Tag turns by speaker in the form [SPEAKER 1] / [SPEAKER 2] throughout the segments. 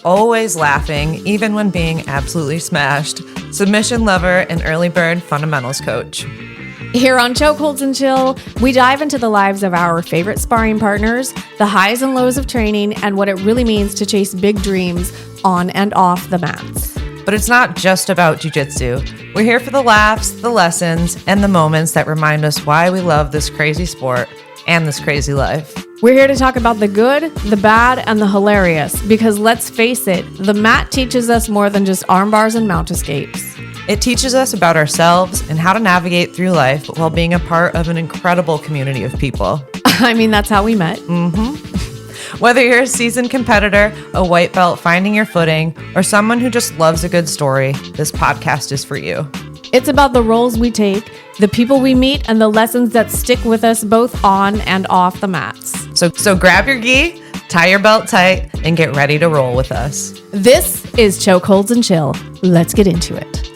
[SPEAKER 1] always laughing, even when being absolutely smashed, submission lover, and early bird fundamentals coach.
[SPEAKER 2] Here on Chokeholds and Chill, we dive into the lives of our favorite sparring partners, the highs and lows of training, and what it really means to chase big dreams on and off the mats.
[SPEAKER 1] But it's not just about Jiu Jitsu. We're here for the laughs, the lessons, and the moments that remind us why we love this crazy sport and this crazy life.
[SPEAKER 2] We're here to talk about the good, the bad, and the hilarious, because let's face it, the mat teaches us more than just arm bars and mount escapes.
[SPEAKER 1] It teaches us about ourselves and how to navigate through life while being a part of an incredible community of people.
[SPEAKER 2] I mean, that's how we met.
[SPEAKER 1] Whether you're a seasoned competitor, a white belt finding your footing, or someone who just loves a good story, this podcast is for you.
[SPEAKER 2] It's about the roles we take, the people we meet, and the lessons that stick with us both on and off the mats.
[SPEAKER 1] So grab your gi, tie your belt tight, and get ready to roll with us.
[SPEAKER 2] This is Chokeholds and Chill. Let's get into it.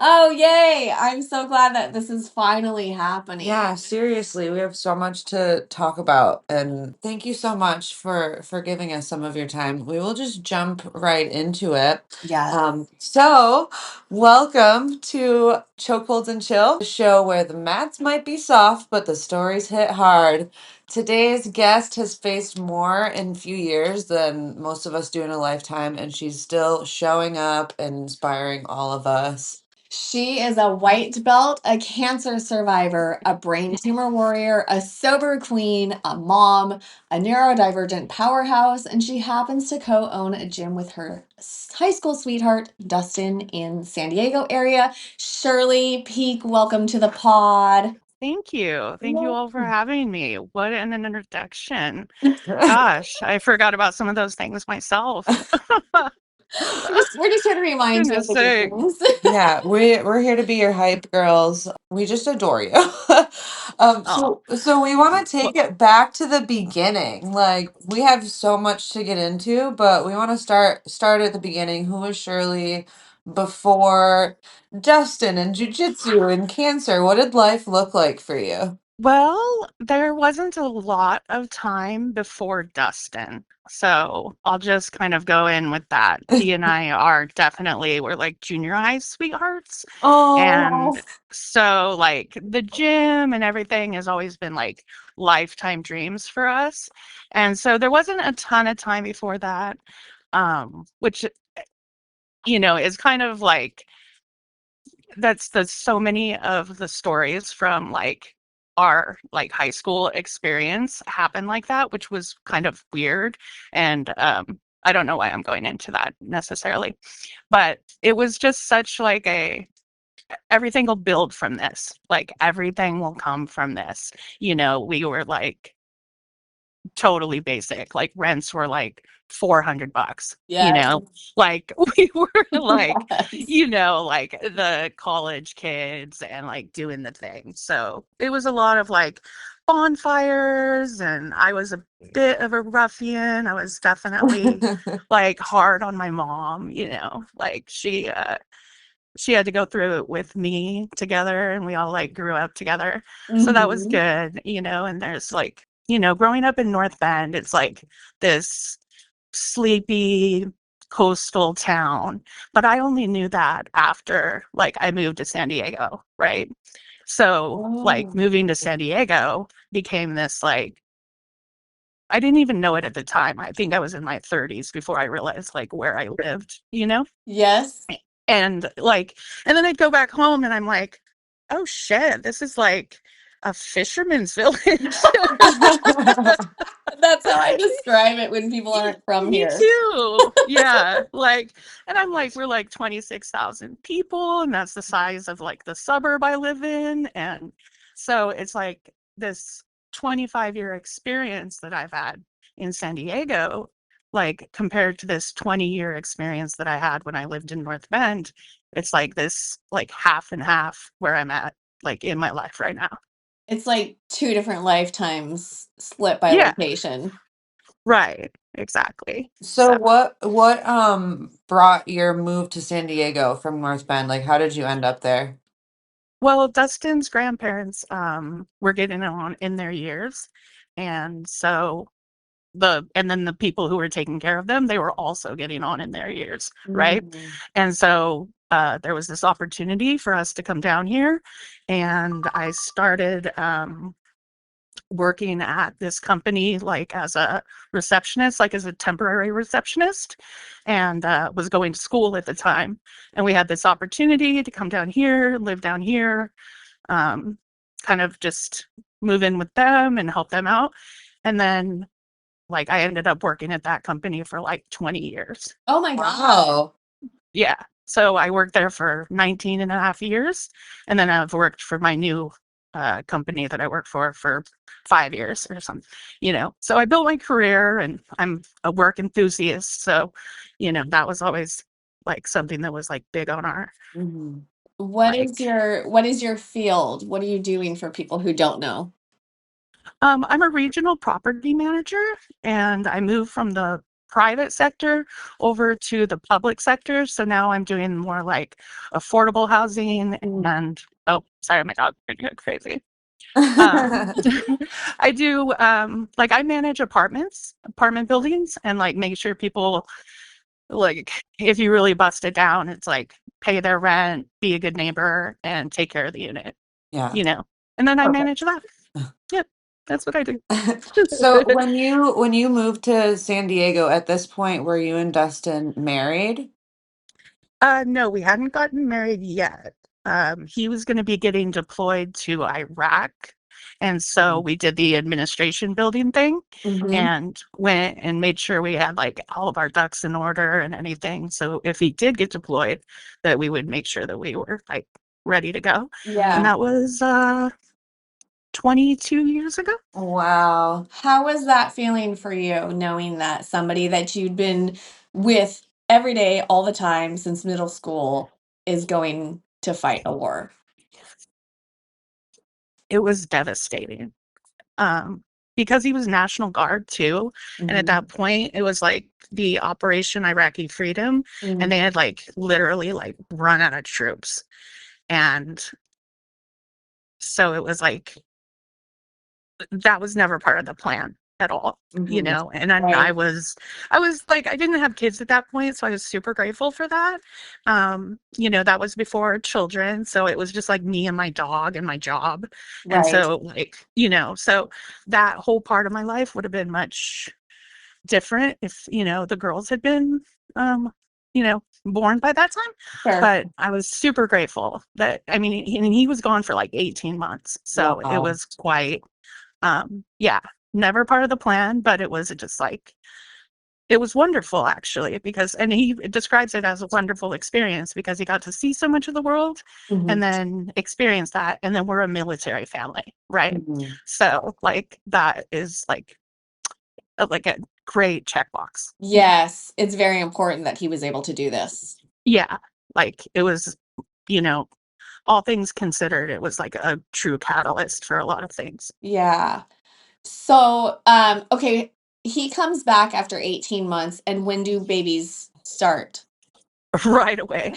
[SPEAKER 2] Oh, yay. I'm so glad that this is finally happening.
[SPEAKER 1] Yeah, seriously, we have so much to talk about, and thank you so much for giving us some of your time. We will just jump right into it.
[SPEAKER 2] Yeah.
[SPEAKER 1] So welcome to Chokeholds and Chill, the show where the mats might be soft, but the stories hit hard. Today's guest has faced more in a few years than most of us do in a lifetime, and she's still showing up and inspiring all of us.
[SPEAKER 2] She is a white belt, a cancer survivor, a brain tumor warrior, a sober queen, a mom, a neurodivergent powerhouse, and she happens to co-own a gym with her high school sweetheart, Dustin, in San Diego area. Shirley Peak, welcome to the pod.
[SPEAKER 3] Thank you. Thank you all for having me. What an introduction. Gosh, I forgot about some of those things myself.
[SPEAKER 2] We're just trying to remind you of the good things.
[SPEAKER 1] Yeah, we're here to be your hype girls. We just adore you. So we want to take it back to the beginning. Like we have so much to get into, but we want to start at the beginning. Who was Shirley before Dustin and Jiu-Jitsu and cancer? What did life look like for you?
[SPEAKER 3] Well, there wasn't a lot of time before Dustin. So I'll just kind of go in with that. He and I we're like junior high sweethearts. And so like the gym and everything has always been like lifetime dreams for us. And so there wasn't a ton of time before that, which, is kind of like that's so many of the stories from like our like high school experience happen like that, which was kind of weird. And I don't know why I'm going into that necessarily, but it was just such like everything will build from this, like everything will come from this. We were like totally basic, like rents were like $400, like we were like, like the college kids and like doing the thing. So it was a lot of like bonfires, and I was a bit of a ruffian. I was definitely like hard on my mom, like she had to go through it with me together, and we all like grew up together. So that was good, and there's like, growing up in North Bend, it's like this sleepy coastal town, but I only knew that after like I moved to San Diego, right? So like moving to San Diego became this like, I didn't even know it at the time. I think I was in my 30s before I realized like where I lived,
[SPEAKER 2] Yes.
[SPEAKER 3] and then I'd go back home and I'm like, oh shit, this is like a fisherman's village.
[SPEAKER 2] That's how I describe it when people aren't from here.
[SPEAKER 3] Me too. Yeah. And I'm like, we're like 26,000 people, and that's the size of like the suburb I live in. And so it's like this 25-year experience that I've had in San Diego, like compared to this 20-year experience that I had when I lived in North Bend. It's like this like half and half where I'm at like in my life right now.
[SPEAKER 2] It's like two different lifetimes split by location.
[SPEAKER 3] Right. Exactly.
[SPEAKER 1] So what brought your move to San Diego from North Bend? Like how did you end up there?
[SPEAKER 3] Well, Dustin's grandparents were getting on in their years, and so and then the people who were taking care of them, they were also getting on in their years, right? And so there was this opportunity for us to come down here, and I started working at this company like as a receptionist, like as a temporary receptionist, and was going to school at the time. And we had this opportunity to come down here, live down here, kind of just move in with them and help them out. And then like I ended up working at that company for like 20 years.
[SPEAKER 2] Oh my God.
[SPEAKER 1] Wow.
[SPEAKER 3] Yeah. So I worked there for 19 and a half years. And then I've worked for my new company that I work for 5 years or something, So I built my career, and I'm a work enthusiast. So, that was always like something that was like big on our,
[SPEAKER 2] What
[SPEAKER 3] like,
[SPEAKER 2] is your field? What are you doing for people who don't know?
[SPEAKER 3] I'm a regional property manager, and I moved from the private sector over to the public sector. So now I'm doing more like affordable housing and, oh, sorry, my dog is going crazy. I do, like I manage apartment buildings, and like make sure people, like, if you really bust it down, it's like pay their rent, be a good neighbor, and take care of the unit,
[SPEAKER 1] Yeah.
[SPEAKER 3] and then I
[SPEAKER 1] Perfect.
[SPEAKER 3] manage that. Yep, that's what I do.
[SPEAKER 1] So when you moved to San Diego at this point, were you and Dustin married?
[SPEAKER 3] No, we hadn't gotten married yet. He was going to be getting deployed to Iraq. And so we did the administration building thing and went and made sure we had like all of our ducks in order and anything. So if he did get deployed, that we would make sure that we were like ready to go. And that was 22 years ago.
[SPEAKER 1] Wow.
[SPEAKER 2] How was that feeling for you, knowing that somebody that you'd been with every day, all the time since middle school is going to fight a war?
[SPEAKER 3] It was devastating. Because he was National Guard too. And at that point, it was like the Operation Iraqi Freedom, and they had like literally like run out of troops. And so it was like that was never part of the plan at all, and then I was like, I didn't have kids at that point, so I was super grateful for that. That was before children, so it was just like me and my dog and my job. And so like, so that whole part of my life would have been much different if, the girls had been, born by that time.
[SPEAKER 2] Sure.
[SPEAKER 3] But I was super grateful that, I mean, he was gone for like 18 months. So it was quite, yeah, never part of the plan, but it was just like, it was wonderful actually, because, and he describes it as a wonderful experience because he got to see so much of the world and then experience that. And then we're a military family, right? So like, that is like a great checkbox.
[SPEAKER 2] Yes, it's very important that he was able to do this.
[SPEAKER 3] Yeah, like it was, all things considered, it was like a true catalyst for a lot of things.
[SPEAKER 2] Yeah. So, okay, he comes back after 18 months, and when do babies start?
[SPEAKER 3] Right away.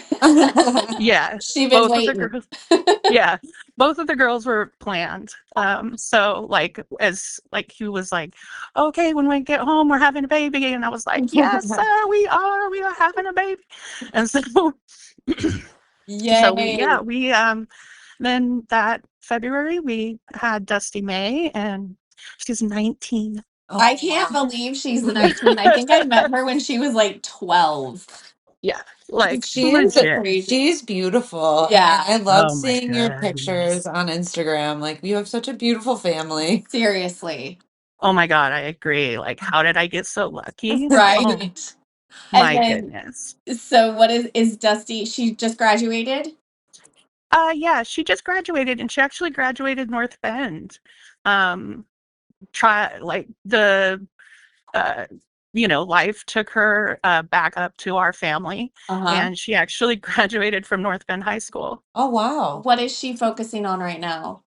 [SPEAKER 3] Yeah.
[SPEAKER 2] She been
[SPEAKER 3] Both of the
[SPEAKER 2] waiting.
[SPEAKER 3] girls, yeah, both of the girls were planned. So like, as like he was like, okay, when we get home, we're having a baby, and I was like, yes, sir, we are having a baby. And so, so
[SPEAKER 2] Yay.
[SPEAKER 3] we then that February we had Dusty May, and she's 19.
[SPEAKER 2] I can't believe she's 19. I think I met her when she was like 12.
[SPEAKER 3] Yeah, like
[SPEAKER 1] She's
[SPEAKER 3] legit.
[SPEAKER 1] she's beautiful.
[SPEAKER 2] Yeah.
[SPEAKER 1] I love
[SPEAKER 3] Oh my
[SPEAKER 1] seeing your
[SPEAKER 3] goodness.
[SPEAKER 1] pictures on Instagram. Like, you have such a beautiful family.
[SPEAKER 2] Seriously.
[SPEAKER 3] Oh my God, I agree. Like, how did I get so lucky?
[SPEAKER 2] Right.
[SPEAKER 3] Oh
[SPEAKER 2] And
[SPEAKER 3] my
[SPEAKER 2] then,
[SPEAKER 3] goodness.
[SPEAKER 2] so what is Dusty? She just graduated?
[SPEAKER 3] Yeah, she just graduated, and she actually graduated North Bend. Try like the life took her back up to our family, and she actually graduated from North Bend High School.
[SPEAKER 1] Oh, wow.
[SPEAKER 2] What is she focusing on right now?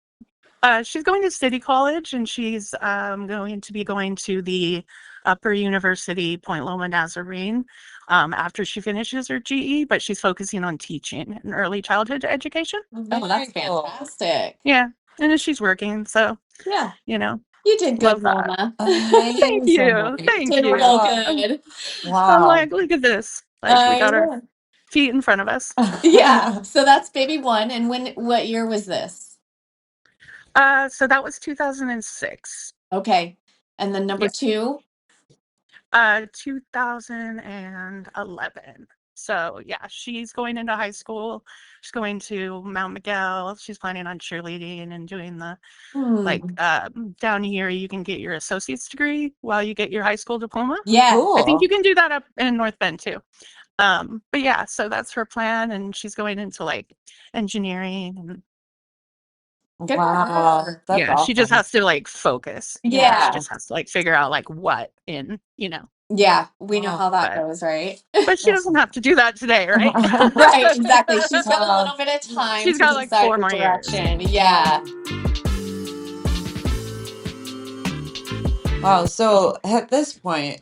[SPEAKER 3] She's going to City College, and she's going to be going to the Upper University Point Loma Nazarene after she finishes her GE, but she's focusing on teaching and early childhood education.
[SPEAKER 2] Oh, that's
[SPEAKER 1] Very cool.
[SPEAKER 2] fantastic.
[SPEAKER 3] Yeah, and then she's working, so
[SPEAKER 2] Yeah. You did
[SPEAKER 3] Love
[SPEAKER 2] good,
[SPEAKER 3] that.
[SPEAKER 2] Mama.
[SPEAKER 3] Thank you.
[SPEAKER 2] You
[SPEAKER 3] Thank
[SPEAKER 2] did
[SPEAKER 3] you.
[SPEAKER 2] real
[SPEAKER 3] I'm,
[SPEAKER 2] good.
[SPEAKER 3] I'm
[SPEAKER 1] Wow.
[SPEAKER 3] like, look at this. Like, we
[SPEAKER 2] I
[SPEAKER 3] got our
[SPEAKER 2] know.
[SPEAKER 3] feet in front of us.
[SPEAKER 2] Yeah. So that's baby one. And what year was this?
[SPEAKER 3] So that was 2006.
[SPEAKER 2] Okay. And then number
[SPEAKER 3] Yeah.
[SPEAKER 2] two?
[SPEAKER 3] 2011. So yeah, she's going into high school. She's going to Mount Miguel. She's planning on cheerleading and doing the like
[SPEAKER 2] Hmm.
[SPEAKER 3] down here you can get your associate's degree while you get your high school diploma.
[SPEAKER 2] Yeah.
[SPEAKER 3] I think
[SPEAKER 1] Cool.
[SPEAKER 3] you can do that up in North Bend too. But yeah, so that's her plan, and she's going into like engineering, and
[SPEAKER 2] Good for
[SPEAKER 1] Wow.
[SPEAKER 2] her.
[SPEAKER 1] That's
[SPEAKER 3] yeah, she just
[SPEAKER 1] awesome.
[SPEAKER 3] has to like focus. She
[SPEAKER 2] Yeah.
[SPEAKER 3] just has to like figure out like what
[SPEAKER 2] Yeah. We know
[SPEAKER 1] Wow.
[SPEAKER 2] how that
[SPEAKER 3] but
[SPEAKER 2] goes, right?
[SPEAKER 3] she doesn't have to do that today, right?
[SPEAKER 2] Right. Exactly. She's got a
[SPEAKER 1] Wow.
[SPEAKER 2] little bit of time
[SPEAKER 3] She's
[SPEAKER 2] to
[SPEAKER 3] got like
[SPEAKER 2] decide
[SPEAKER 3] 4
[SPEAKER 2] the
[SPEAKER 3] more years.
[SPEAKER 2] direction. Yeah.
[SPEAKER 1] Wow. So at this point,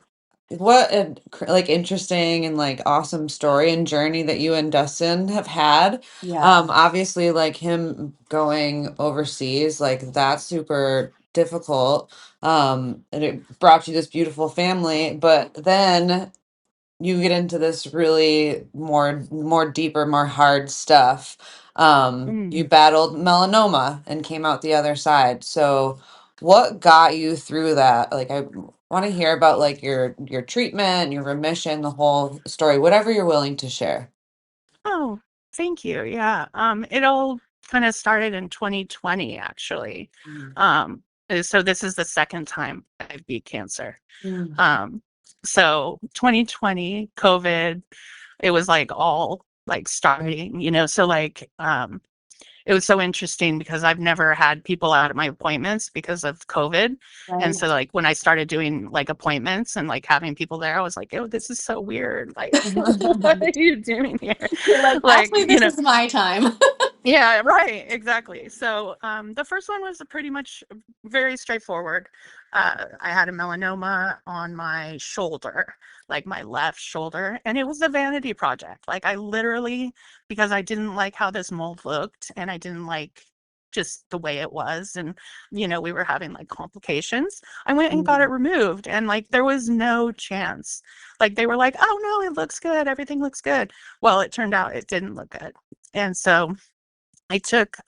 [SPEAKER 1] what a like interesting and like awesome story and journey that you and Dustin have had.
[SPEAKER 2] Yeah.
[SPEAKER 1] Obviously like him going overseas, like that's super difficult. And it brought you this beautiful family, but then you get into this really more deeper, more hard stuff. You
[SPEAKER 3] Mm.
[SPEAKER 1] battled melanoma and came out the other side. So what got you through that? Like I want to hear about like your treatment, your remission, the whole story, whatever you're willing to share.
[SPEAKER 3] Oh, thank you. Yeah. It all kind of started in 2020, actually.
[SPEAKER 1] Mm.
[SPEAKER 3] So this is the second time I beat cancer.
[SPEAKER 2] Mm.
[SPEAKER 3] Um, so 2020, COVID, it was like all like starting, so like it was so interesting because I've never had people out at my appointments because of COVID. And
[SPEAKER 2] Right.
[SPEAKER 3] so like when I started doing like appointments and like having people there, I was like, oh, this is so weird. Like, what are you doing here?
[SPEAKER 2] You're like,
[SPEAKER 3] Like,
[SPEAKER 2] actually, this is my time.
[SPEAKER 3] yeah, right, exactly. So the first one was pretty much very straightforward. I had a melanoma on my shoulder, like my left shoulder, and it was a vanity project. Like I literally, because I didn't like how this mold looked, and I didn't like just the way it was, and we were having like complications. I went and got it
[SPEAKER 2] Mm.
[SPEAKER 3] removed, and like there was no chance. Like they were like, "Oh no, it looks good. Everything looks good." Well, it turned out it didn't look good, and so I took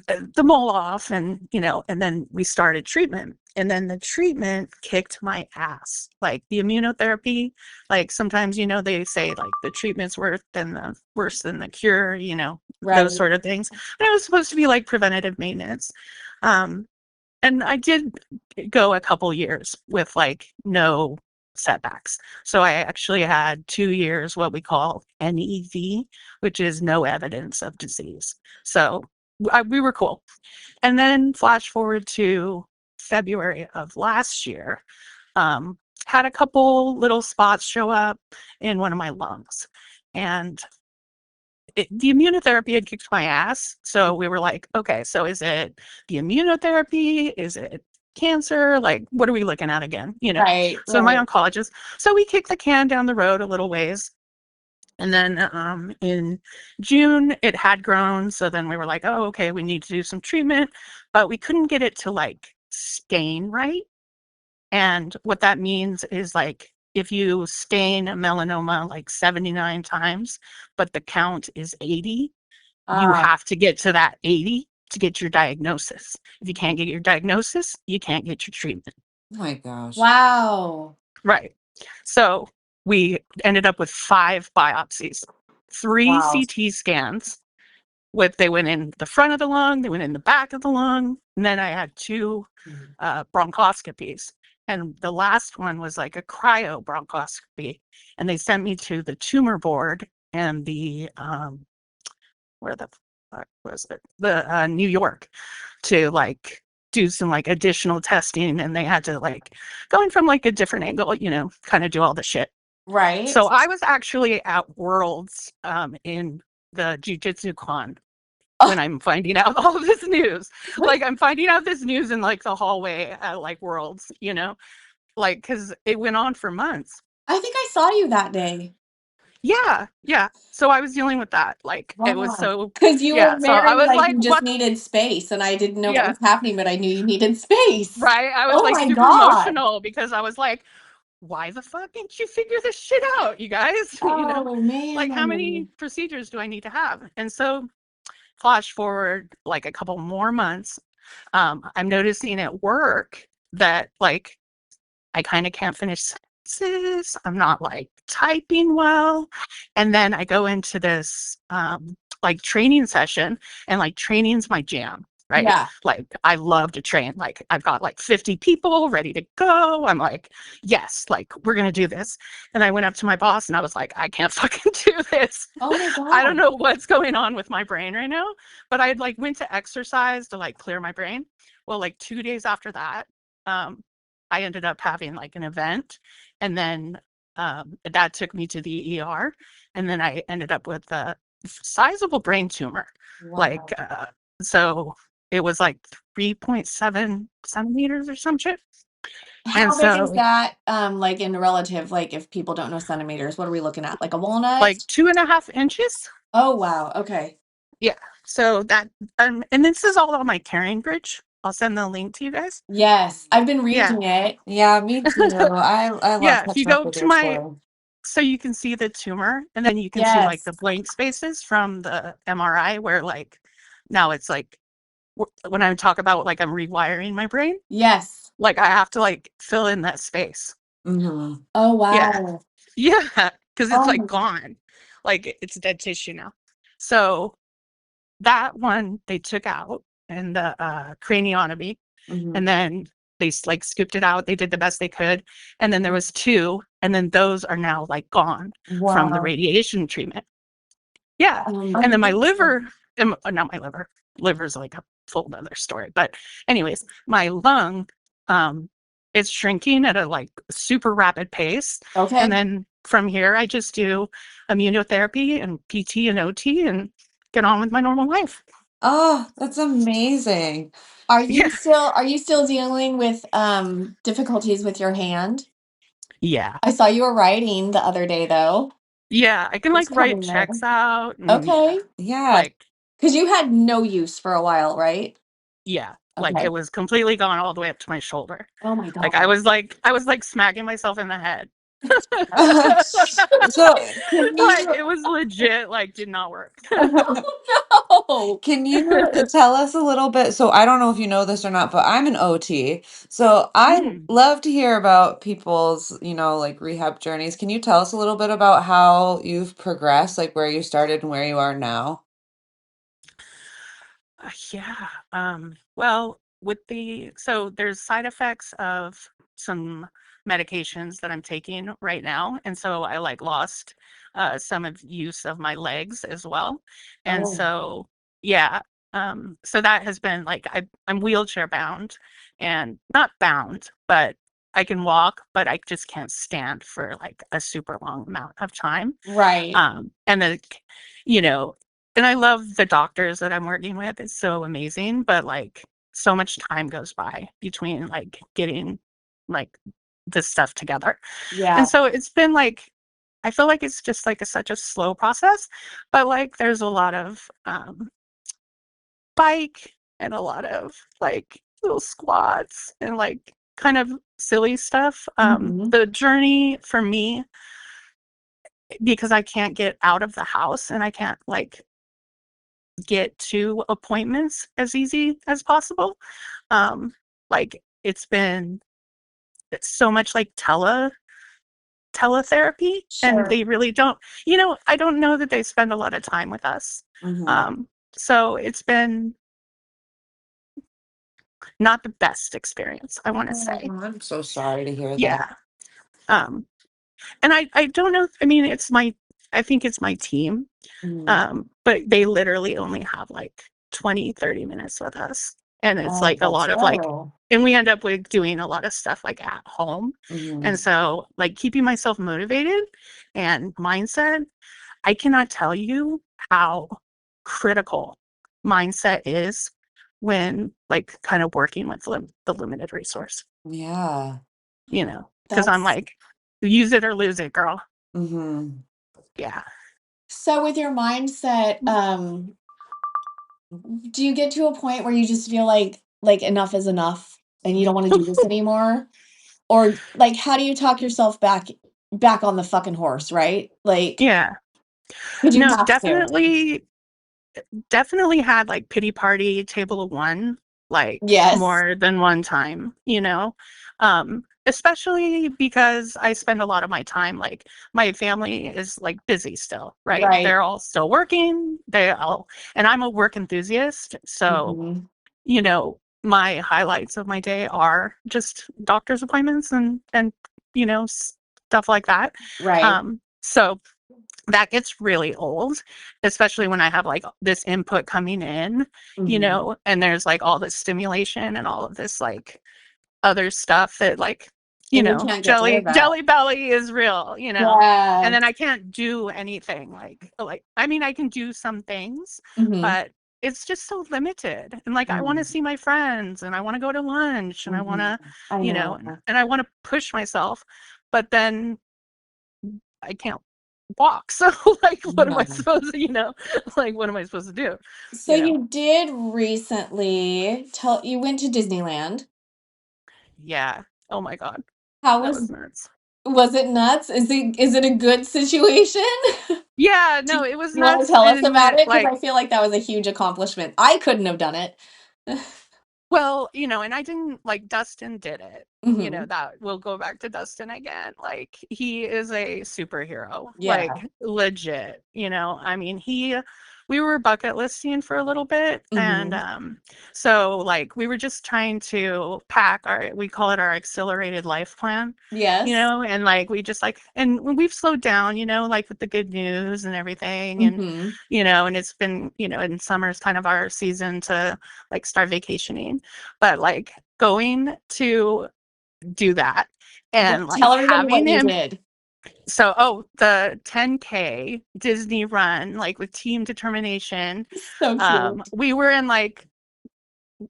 [SPEAKER 3] the mole off, and then we started treatment. And then the treatment kicked my ass. Like the immunotherapy, like sometimes, they say like the treatment's worse than the cure,
[SPEAKER 2] Right.
[SPEAKER 3] those sort of things. And it was supposed to be like preventative maintenance. Um, and I did go a couple years with like no setbacks. So I actually had 2 years, what we call NEV, which is no evidence of disease. So we were cool. And then flash forward to February of last year, um, had a couple little spots show up in one of my lungs. And the immunotherapy had kicked my ass. So we were like, okay, so is it the immunotherapy? Is it cancer? Like, what are we looking at again?
[SPEAKER 2] Right.
[SPEAKER 3] So my
[SPEAKER 2] Right.
[SPEAKER 3] oncologist, so we kicked the can down the road a little ways. And then in June, it had grown. So then we were like, oh, okay, we need to do some treatment, but we couldn't get it to like stain right. And what that means is like if you stain a melanoma like 79 times, but the count is 80, you
[SPEAKER 2] Ah.
[SPEAKER 3] have to get to that 80 to get your diagnosis. If you can't get your diagnosis, you can't get your treatment.
[SPEAKER 1] Oh my gosh.
[SPEAKER 2] Wow.
[SPEAKER 3] Right. So we ended up with 5 biopsies, 3
[SPEAKER 2] Wow.
[SPEAKER 3] CT scans. They went in the front of the lung, they went in the back of the lung, and then I had 2 bronchoscopies. And the last one was like a cryo bronchoscopy. And they sent me to the tumor board and the where the fuck was it? The New York to like do some like additional testing, and they had to like go in from like a different angle, kind of do all the shit.
[SPEAKER 2] Right.
[SPEAKER 3] So I was actually at Worlds in the Jiu Jitsu con when
[SPEAKER 2] Oh,
[SPEAKER 3] I'm finding out all of this news. Like I'm finding out this news in like the hallway at like Worlds, like because it went on for months.
[SPEAKER 2] I think I saw you that day.
[SPEAKER 3] Yeah, yeah. So I was dealing with that. Like it was
[SPEAKER 2] Wow.
[SPEAKER 3] so
[SPEAKER 2] Because you were
[SPEAKER 3] yeah. So I
[SPEAKER 2] very
[SPEAKER 3] was
[SPEAKER 2] like
[SPEAKER 3] like,
[SPEAKER 2] you just
[SPEAKER 3] what?
[SPEAKER 2] needed space, and I didn't know what
[SPEAKER 3] Yeah,
[SPEAKER 2] was happening, but I knew you needed space.
[SPEAKER 3] right. I was
[SPEAKER 2] Oh
[SPEAKER 3] like
[SPEAKER 2] my
[SPEAKER 3] super
[SPEAKER 2] God.
[SPEAKER 3] emotional because I was like, why the fuck didn't you figure this shit out, you guys?
[SPEAKER 2] Oh
[SPEAKER 3] Like how many
[SPEAKER 2] man.
[SPEAKER 3] procedures do I need to have? And so flash forward like a couple more months, I'm noticing at work that like I kind of can't finish sentences. I'm not like typing well. And then I go into this like training session, and like training's my jam, right?
[SPEAKER 2] Yeah.
[SPEAKER 3] Like I love to train. Like I've got like 50 people ready to go. I'm like, yes, like we're going to do this. And I went up to my boss and I was like, I can't fucking do this.
[SPEAKER 2] Oh my
[SPEAKER 3] I don't
[SPEAKER 2] God.
[SPEAKER 3] know what's going on with my brain right now, but I like went to exercise to like clear my brain. Well, like 2 days after that, um, I ended up having like an event, and then that took me to the ER, and then I ended up with a sizable brain tumor. Like,
[SPEAKER 2] Wow.
[SPEAKER 3] so it was like 3.7 centimeters or some shit. And
[SPEAKER 2] How big is
[SPEAKER 3] so,
[SPEAKER 2] that, like in relative, like if people don't know centimeters, what are we looking at? Like a walnut?
[SPEAKER 3] like 2.5 inches.
[SPEAKER 2] Oh wow. Okay.
[SPEAKER 3] Yeah. So that, and this is all on my carrying bridge. I'll send the link to you guys.
[SPEAKER 2] Yes. I've been
[SPEAKER 3] Yeah.
[SPEAKER 2] reading it.
[SPEAKER 1] Yeah, me too. I love
[SPEAKER 3] Yeah. If you
[SPEAKER 1] catching up
[SPEAKER 3] go
[SPEAKER 1] with
[SPEAKER 3] to
[SPEAKER 1] your
[SPEAKER 3] my
[SPEAKER 1] story.
[SPEAKER 3] so you can see the tumor, and then you can see like
[SPEAKER 2] Yes.
[SPEAKER 3] the blank spaces from the MRI where like now it's like when I talk about like I'm rewiring my brain,
[SPEAKER 2] Yes.
[SPEAKER 3] like I have to like fill in that space.
[SPEAKER 1] Mm-hmm.
[SPEAKER 2] Oh
[SPEAKER 3] Yeah.
[SPEAKER 2] wow.
[SPEAKER 3] Yeah, because it's
[SPEAKER 2] Oh
[SPEAKER 3] like
[SPEAKER 2] my
[SPEAKER 3] gone. Like it's dead tissue now. So that one they took out in the craniotomy,
[SPEAKER 1] Mm-hmm.
[SPEAKER 3] and then they like scooped it out. They did the best they could, and then there was two, and then those are now like gone from the
[SPEAKER 1] Wow.
[SPEAKER 3] radiation treatment. Yeah, and then my
[SPEAKER 2] amazing.
[SPEAKER 3] liver, not my liver. Liver's like a full other story. But anyways, my lung, um, it's shrinking at a like super rapid pace, and
[SPEAKER 2] Okay.
[SPEAKER 3] then from here I just do immunotherapy and PT and OT and get on with my normal life.
[SPEAKER 1] Oh, that's amazing.
[SPEAKER 3] Yeah,
[SPEAKER 2] Are you still dealing with difficulties with your hand?
[SPEAKER 3] yeah,
[SPEAKER 2] I saw you were writing the other day though.
[SPEAKER 3] yeah. I can
[SPEAKER 2] What's
[SPEAKER 3] like write
[SPEAKER 2] coming there?
[SPEAKER 3] checks out and
[SPEAKER 2] Okay.
[SPEAKER 1] Yeah.
[SPEAKER 3] like
[SPEAKER 2] Because you had no use for a while, right?
[SPEAKER 3] yeah, like
[SPEAKER 2] Okay.
[SPEAKER 3] it was completely gone all the way up to my shoulder.
[SPEAKER 2] Oh my
[SPEAKER 3] Like
[SPEAKER 2] God.
[SPEAKER 3] I was like smacking myself in the head.
[SPEAKER 1] So can
[SPEAKER 3] Like
[SPEAKER 1] you
[SPEAKER 3] it was legit, like did not work.
[SPEAKER 2] Oh
[SPEAKER 1] can you tell us a little bit? So I don't know if you know this or not, but I'm an OT. So I
[SPEAKER 3] Mm.
[SPEAKER 1] love to hear about people's, like rehab journeys. Can you tell us a little bit about how you've progressed, like where you started and where you are now?
[SPEAKER 3] Yeah. Well, with so there's side effects of some medications that I'm taking right now. And so I like lost some of use of my legs as well. And
[SPEAKER 2] oh
[SPEAKER 3] so, yeah. So that has been like I'm wheelchair bound and not bound, but I can walk, but I just can't stand for like a super long amount of time.
[SPEAKER 2] right.
[SPEAKER 3] And then, you know, and I love the doctors that I'm working with. It's so amazing, but like so much time goes by between like getting like this stuff together. And
[SPEAKER 2] Yeah.
[SPEAKER 3] so it's been like I feel like it's just like such a slow process, but like there's a lot of bike and a lot of like little squats and like kind of silly stuff.
[SPEAKER 2] Mhm.
[SPEAKER 3] The journey for me, because I can't get out of the house and I can't like get to appointments as easy as possible. Um, like it's been so much like teletherapy, and
[SPEAKER 2] Sure.
[SPEAKER 3] they really don't, I don't know that they spend a lot of time with us.
[SPEAKER 1] Mm-hmm.
[SPEAKER 3] So it's been not the best experience, I want to
[SPEAKER 1] Oh,
[SPEAKER 3] say.
[SPEAKER 1] I'm so sorry to hear that.
[SPEAKER 3] Yeah. Um, and I don't know, I mean, I think it's my team.
[SPEAKER 1] Mhm.
[SPEAKER 3] But they literally only have like 20-30 minutes with us. And it's
[SPEAKER 2] Oh,
[SPEAKER 3] like a
[SPEAKER 2] that's
[SPEAKER 3] lot of like,
[SPEAKER 2] terrible.
[SPEAKER 3] and we end up with doing a lot of stuff like at home.
[SPEAKER 1] Mhm.
[SPEAKER 3] And so like keeping myself motivated and mindset, I cannot tell you how critical mindset is when like kind of working with the limited resource,
[SPEAKER 1] Yeah.
[SPEAKER 3] because I'm
[SPEAKER 2] That's
[SPEAKER 3] like, use it or lose it, girl.
[SPEAKER 1] Mhm.
[SPEAKER 3] Yeah.
[SPEAKER 2] So with your mindset, do you get to a point where you just feel like enough is enough and you don't want to do this anymore? Or like how do you talk yourself back on the fucking horse, right? Like,
[SPEAKER 3] Yeah.
[SPEAKER 2] 'cause you
[SPEAKER 3] No,
[SPEAKER 2] have to.
[SPEAKER 3] definitely had like pity party table of one, like
[SPEAKER 2] Yes.
[SPEAKER 3] more than one time, you know? Especially because I spend a lot of my time, like my family is like busy still, right?
[SPEAKER 2] Right.
[SPEAKER 3] They're all still working. And I'm a work enthusiast. So,
[SPEAKER 2] Mhm.
[SPEAKER 3] you know, my highlights of my day are just doctor's appointments and, stuff like that.
[SPEAKER 2] Right.
[SPEAKER 3] So that gets really old, especially when I have like this input coming in,
[SPEAKER 2] Mhm.
[SPEAKER 3] and there's like all this stimulation and all of this like other stuff that like,
[SPEAKER 2] And you can't get rid of that.
[SPEAKER 3] jelly belly is real, and
[SPEAKER 2] Yeah.
[SPEAKER 3] then I can't do anything like I mean I can do some things,
[SPEAKER 2] Mhm.
[SPEAKER 3] but it's just so limited. And like I want to
[SPEAKER 2] Mhm.
[SPEAKER 3] see my friends and I want to go to lunch and I want
[SPEAKER 2] Mhm.
[SPEAKER 3] to,
[SPEAKER 2] I know.
[SPEAKER 3] and I want to push myself, but then I can't walk. So like what am I
[SPEAKER 2] Yeah.
[SPEAKER 3] supposed to, like what am I supposed to do?
[SPEAKER 2] So
[SPEAKER 3] You know?
[SPEAKER 2] you did recently tell you went to Disneyland.
[SPEAKER 3] Yeah. Oh my God.
[SPEAKER 2] How
[SPEAKER 3] That was
[SPEAKER 2] was
[SPEAKER 3] nuts.
[SPEAKER 2] was it nuts? Is it a good situation?
[SPEAKER 3] Yeah,
[SPEAKER 2] Do
[SPEAKER 3] no, it was
[SPEAKER 2] you want to
[SPEAKER 3] nuts
[SPEAKER 2] tell us
[SPEAKER 3] in
[SPEAKER 2] about it? Because I
[SPEAKER 3] like
[SPEAKER 2] feel like that was a huge accomplishment. I couldn't have done it.
[SPEAKER 3] well, and I didn't like Dustin did it.
[SPEAKER 2] Mhm.
[SPEAKER 3] That we'll go back to Dustin again. Like he is a superhero,
[SPEAKER 2] Yeah.
[SPEAKER 3] like legit, I mean, we were bucket listing for a little bit and
[SPEAKER 2] Mhm.
[SPEAKER 3] so like we were just trying to pack we call it our accelerated life plan,
[SPEAKER 2] Yes.
[SPEAKER 3] and like we just like and we've slowed down, like with the good news and everything and
[SPEAKER 2] Mhm.
[SPEAKER 3] and it's been, and summer's kind of our season to like start vacationing. But like going to do that and like
[SPEAKER 2] Tell everybody
[SPEAKER 3] having
[SPEAKER 2] what you
[SPEAKER 3] him.
[SPEAKER 2] did.
[SPEAKER 3] So, the 10K Disney run, like with team determination,
[SPEAKER 2] So cute.
[SPEAKER 3] we were in like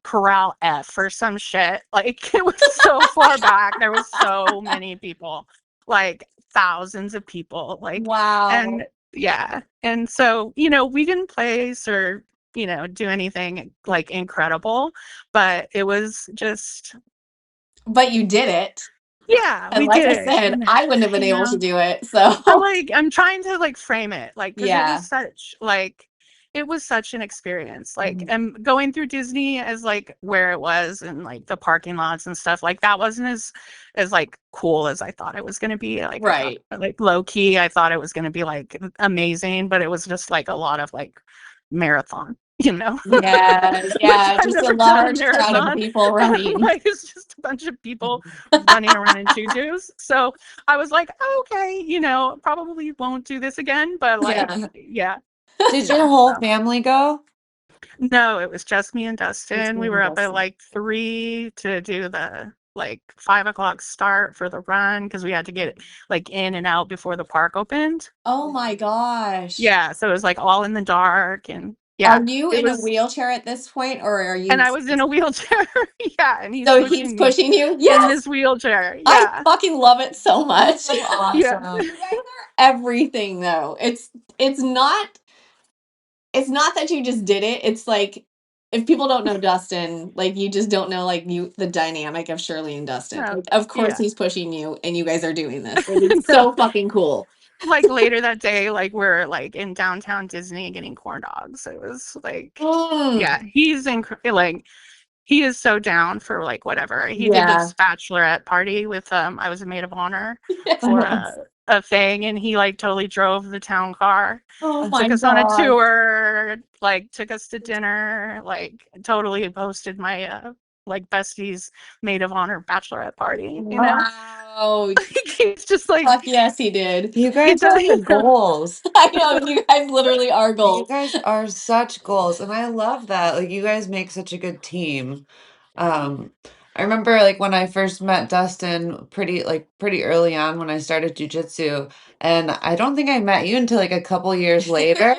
[SPEAKER 3] Corral F or some shit. Like it was so far back. There was so many people, like thousands of people. Like, and
[SPEAKER 2] Wow.
[SPEAKER 3] yeah. And so, we didn't place or, do anything like incredible, but it was just,
[SPEAKER 2] But you did it.
[SPEAKER 3] yeah,
[SPEAKER 2] And
[SPEAKER 3] we
[SPEAKER 2] like
[SPEAKER 3] did
[SPEAKER 2] I
[SPEAKER 3] it.
[SPEAKER 2] said,
[SPEAKER 3] And,
[SPEAKER 2] I wouldn't have been
[SPEAKER 3] you
[SPEAKER 2] able to
[SPEAKER 3] know,
[SPEAKER 2] do it.
[SPEAKER 3] but,
[SPEAKER 2] So,
[SPEAKER 3] like, I'm trying to, like, frame it, like, because
[SPEAKER 2] yeah.
[SPEAKER 3] it was such an experience, like,
[SPEAKER 2] Mhm.
[SPEAKER 3] and going through Disney as, like, where it was and, like, the parking lots and stuff, like, that wasn't as, like, cool as I thought it was gonna be, like, I thought,
[SPEAKER 2] Right.
[SPEAKER 3] like, low key, I thought it was gonna be, like, amazing, but it was just, like, a lot of, like, marathon,
[SPEAKER 2] Yes.
[SPEAKER 3] which
[SPEAKER 2] Yeah.
[SPEAKER 3] I've
[SPEAKER 2] Just a
[SPEAKER 3] never done a
[SPEAKER 2] large crowd of
[SPEAKER 3] marathon,
[SPEAKER 2] people running.
[SPEAKER 3] like, it's just a bunch of people running around in tutus, so I was like, "Okay, probably won't do this again," but, like,
[SPEAKER 1] Yeah.
[SPEAKER 3] yeah.
[SPEAKER 1] Did your
[SPEAKER 3] Yeah,
[SPEAKER 1] whole
[SPEAKER 3] so
[SPEAKER 1] family go?
[SPEAKER 3] no, it was just me and
[SPEAKER 2] It's
[SPEAKER 3] Dustin. We
[SPEAKER 2] really
[SPEAKER 3] were up at,
[SPEAKER 2] Dustin.
[SPEAKER 3] like, 3 to do the, like, 5 o'clock start for the run because we had to get, like, in and out before the park opened.
[SPEAKER 2] Oh my gosh.
[SPEAKER 3] Yeah, so it was, like, all in the dark and
[SPEAKER 2] Are
[SPEAKER 3] yeah,
[SPEAKER 2] you
[SPEAKER 3] it
[SPEAKER 2] in a
[SPEAKER 3] was
[SPEAKER 2] wheelchair at this point, or are
[SPEAKER 3] and
[SPEAKER 2] you
[SPEAKER 3] I was in a wheelchair. Yeah, and he's
[SPEAKER 2] so he's
[SPEAKER 3] pushing me
[SPEAKER 2] pushing you?
[SPEAKER 3] in
[SPEAKER 2] Yes.
[SPEAKER 3] this wheelchair.
[SPEAKER 2] I
[SPEAKER 3] Yeah.
[SPEAKER 2] fucking love it so much.
[SPEAKER 1] That's
[SPEAKER 3] Yeah.
[SPEAKER 1] awesome.
[SPEAKER 2] You guys are everything though. It's not it's not that you just did it. It's like if people don't know Dustin, like you just don't know like you the dynamic of Shirley and Dustin.
[SPEAKER 3] No.
[SPEAKER 2] Like, of course
[SPEAKER 3] Yeah.
[SPEAKER 2] he's pushing you and you guys are doing this. Like it's
[SPEAKER 3] No.
[SPEAKER 2] so fucking cool.
[SPEAKER 3] Like, later that day, like, we're, like, in downtown Disney getting corn dogs. It was, like
[SPEAKER 2] Mm,
[SPEAKER 3] yeah, like, he is so down for, like, whatever. He did
[SPEAKER 2] yeah.
[SPEAKER 3] this bachelorette party with, I was a maid of honor for
[SPEAKER 2] Yes.
[SPEAKER 3] a thing, and he, like, totally drove the town car,
[SPEAKER 2] Oh
[SPEAKER 3] took
[SPEAKER 2] my
[SPEAKER 3] us on a
[SPEAKER 2] god.
[SPEAKER 3] tour, like, took us to dinner, like, totally hosted my, like, bestie's maid of honor bachelorette party.
[SPEAKER 2] Wow.
[SPEAKER 3] He's just, like
[SPEAKER 2] Fuck yes, he did.
[SPEAKER 1] You
[SPEAKER 3] he
[SPEAKER 1] guys
[SPEAKER 3] does,
[SPEAKER 1] are the goals.
[SPEAKER 2] I know you guys literally are
[SPEAKER 1] You
[SPEAKER 2] goals.
[SPEAKER 1] guys are such goals, and I love that. Like you guys make such a good team. Um, I remember like when I first met Dustin pretty early on when I started jujitsu, and I don't think I met you until like a couple years later.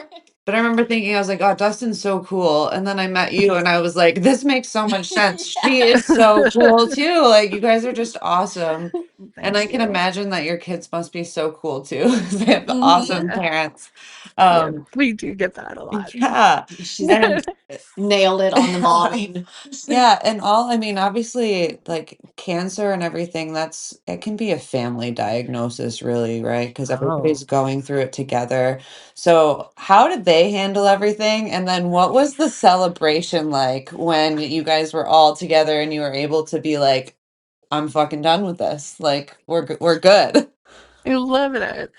[SPEAKER 1] But I remember thinking, I was like, oh, Dustin's so cool. And then I met you and I was like, this makes so much sense. She is so cool too. Like, you guys are just awesome. And
[SPEAKER 3] Thank
[SPEAKER 1] I can
[SPEAKER 3] you.
[SPEAKER 1] imagine that your kids must be so cool too. 'Cause they have awesome
[SPEAKER 3] Yeah.
[SPEAKER 1] parents.
[SPEAKER 3] Yeah, we do get that a lot.
[SPEAKER 1] Yeah.
[SPEAKER 2] She's
[SPEAKER 1] And
[SPEAKER 2] nailed it on the momming.
[SPEAKER 1] yeah, and I mean, obviously, like cancer and everything, it can be a family diagnosis, really, right? Because
[SPEAKER 3] Oh.
[SPEAKER 1] everybody's going through it together. So, how did they handle everything? And then, what was the celebration like when you guys were all together and you were able to be like, I'm fucking done with this. Like, we're good.
[SPEAKER 3] I love it.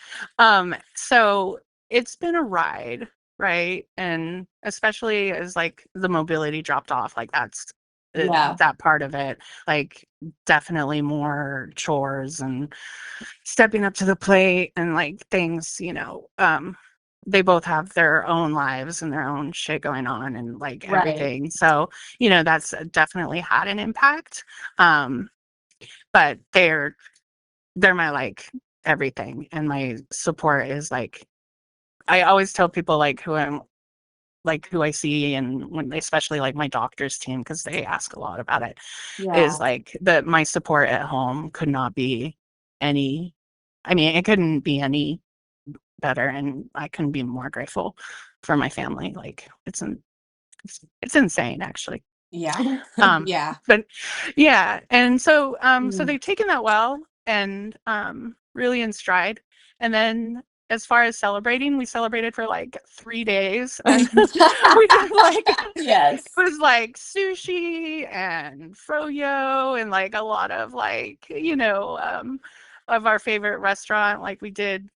[SPEAKER 3] So it's been a ride, right? And especially as like the mobility dropped off, like that's
[SPEAKER 2] Yeah.
[SPEAKER 3] that part of it, like definitely more chores and stepping up to the plate and like things, they both have their own lives and their own shit going on and like
[SPEAKER 2] Right.
[SPEAKER 3] everything. So, that's definitely had an impact. But they're my like everything, and my support is like I always tell people like who I see, and when especially like my doctor's team, because they ask a lot about it,
[SPEAKER 2] Yeah.
[SPEAKER 3] is like that my support at home could not be any I mean, it couldn't be any better, and I couldn't be more grateful for my family. Like it's insane actually.
[SPEAKER 2] Yeah.
[SPEAKER 3] Um,
[SPEAKER 2] Yeah.
[SPEAKER 3] but yeah, and so so
[SPEAKER 2] Mm.
[SPEAKER 3] they've taken that well and really in stride. And then as far as celebrating, we celebrated for like 3 days and we did like it
[SPEAKER 2] Yes.
[SPEAKER 3] was like sushi and froyo and like a lot of like, of our favorite restaurant. Like we did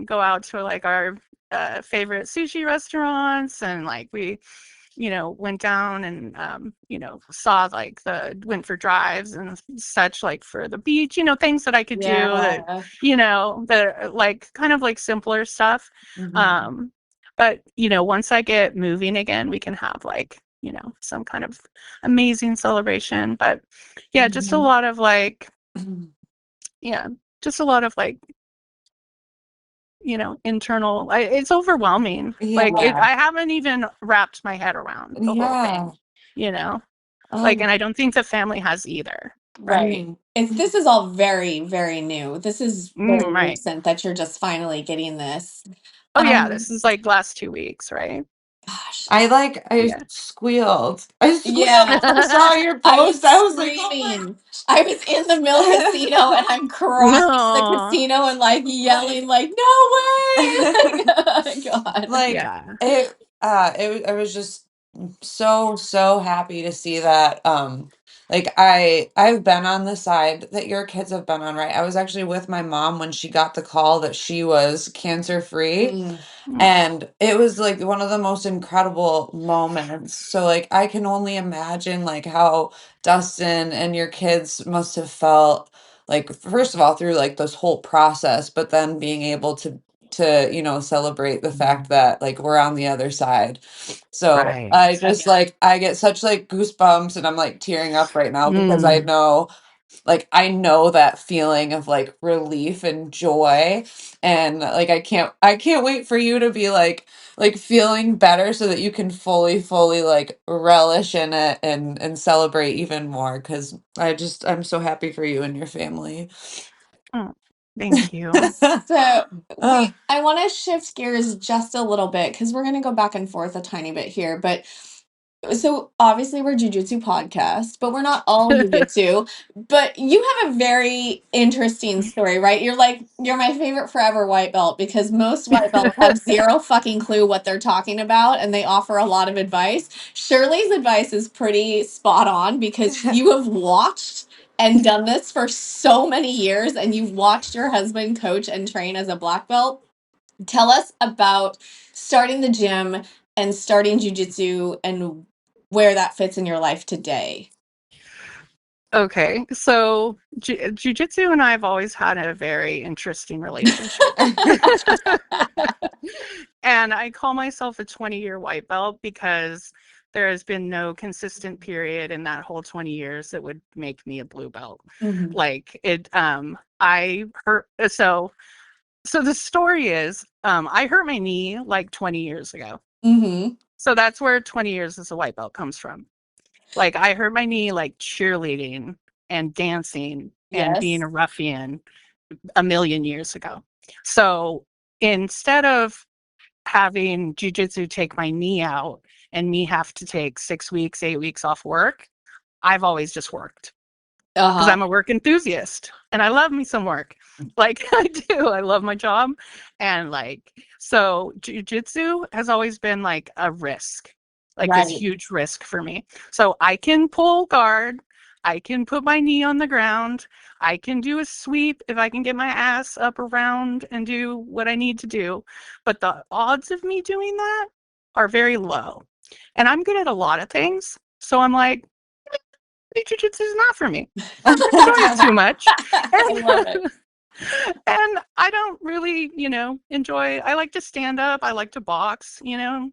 [SPEAKER 3] go out to like our favorite sushi restaurants, and like we went down and, saw like went for drives and such, like for the beach, things that I could do that,
[SPEAKER 2] Yeah.
[SPEAKER 3] that like kind of like simpler stuff.
[SPEAKER 1] Mhm.
[SPEAKER 3] Um, but, once I get moving again, we can have like, some kind of amazing celebration. But yeah, just a
[SPEAKER 2] Mhm.
[SPEAKER 3] lot of like, yeah, just a lot of like, internal, it's overwhelming. Like
[SPEAKER 1] Yeah.
[SPEAKER 3] I haven't even wrapped my head around the whole
[SPEAKER 1] Yeah.
[SPEAKER 3] thing, you know? Like,
[SPEAKER 1] Um,
[SPEAKER 3] and I don't think the family has either, right?
[SPEAKER 2] Right. This is all very, very new. This is very
[SPEAKER 3] Right.
[SPEAKER 2] recent that you're just finally getting this.
[SPEAKER 3] Oh yeah,
[SPEAKER 2] Um,
[SPEAKER 3] this is like last 2 weeks, right?
[SPEAKER 2] gosh.
[SPEAKER 1] I
[SPEAKER 3] Yeah.
[SPEAKER 1] squealed. I squealed
[SPEAKER 2] Yeah.
[SPEAKER 1] when I saw your
[SPEAKER 2] I was
[SPEAKER 1] post. I was like, oh my
[SPEAKER 2] screaming. I was in the mill casino and I'm crossing the
[SPEAKER 3] No.
[SPEAKER 2] casino and like yelling like, no way. Like, God.
[SPEAKER 1] like
[SPEAKER 3] Yeah.
[SPEAKER 1] I was just so happy to see that. Like I've been on the side that your kids have been on, right? I was actually with my mom when she got the call that she was cancer free.
[SPEAKER 2] Mm.
[SPEAKER 3] Mm,
[SPEAKER 1] And it was like one of the most incredible moments. So like I can only imagine like how Dustin and your kids must have felt, like first of all through like this whole process, but then being able to celebrate the fact that like we're on the other side. So
[SPEAKER 3] right.
[SPEAKER 1] I just
[SPEAKER 2] Yeah.
[SPEAKER 1] like I get such like goosebumps and I'm like tearing up right now because I
[SPEAKER 3] Mm.
[SPEAKER 1] know, like I know that feeling of like relief and joy, and like I can't wait for you to be like feeling better so that you can fully like relish in it and celebrate even more, cuz I'm so happy for you and your family.
[SPEAKER 3] Oh, thank you.
[SPEAKER 2] So
[SPEAKER 1] Uh,
[SPEAKER 2] I want to shift gears just a little bit because we're going to go back and forth a tiny bit here. But so obviously we're Jiu Jitsu podcast, but we're not all Jiu Jitsu. But you have a very interesting story, right? You're my favorite forever white belt because most white belts have zero fucking clue what they're talking about and they offer a lot of advice. Shirley's advice is pretty spot on because you have watched and done this for so many years and you've watched your husband coach and train as a black belt. Tell us about starting the gym and starting jujitsu and where that fits in your life today.
[SPEAKER 3] Okay, so jujitsu and I have always had a very interesting relationship. And I call myself a 20-year white belt because there has been no consistent period in that whole 20 years that would make me a blue belt.
[SPEAKER 2] Mhm.
[SPEAKER 3] Like it, I hurt. So the story is, I hurt my knee like 20 years ago.
[SPEAKER 2] Mm-hmm.
[SPEAKER 3] So that's where 20 years as a white belt comes from. Like, I hurt my knee, like, cheerleading and dancing and being
[SPEAKER 2] Yes.
[SPEAKER 3] a ruffian a million years ago. So instead of having jujitsu take my knee out and me have to take 6 weeks, 8 weeks off work, I've always just worked. Because
[SPEAKER 2] Uh-huh.
[SPEAKER 3] I'm a work enthusiast and I love me some work. Like I do. I love my job. And like, so jujitsu has always been like a risk, like this
[SPEAKER 2] Right.
[SPEAKER 3] huge risk for me. So I can pull guard, I can put my knee on the ground, I can do a sweep if I can get my ass up around and do what I need to do. But the odds of me doing that are very low. And I'm good at a lot of things. So I'm like, jiu-jitsu is not for me. I don't enjoy it too much.
[SPEAKER 2] I love it.
[SPEAKER 3] And, and I don't really, enjoy, I like to stand up. I like to box,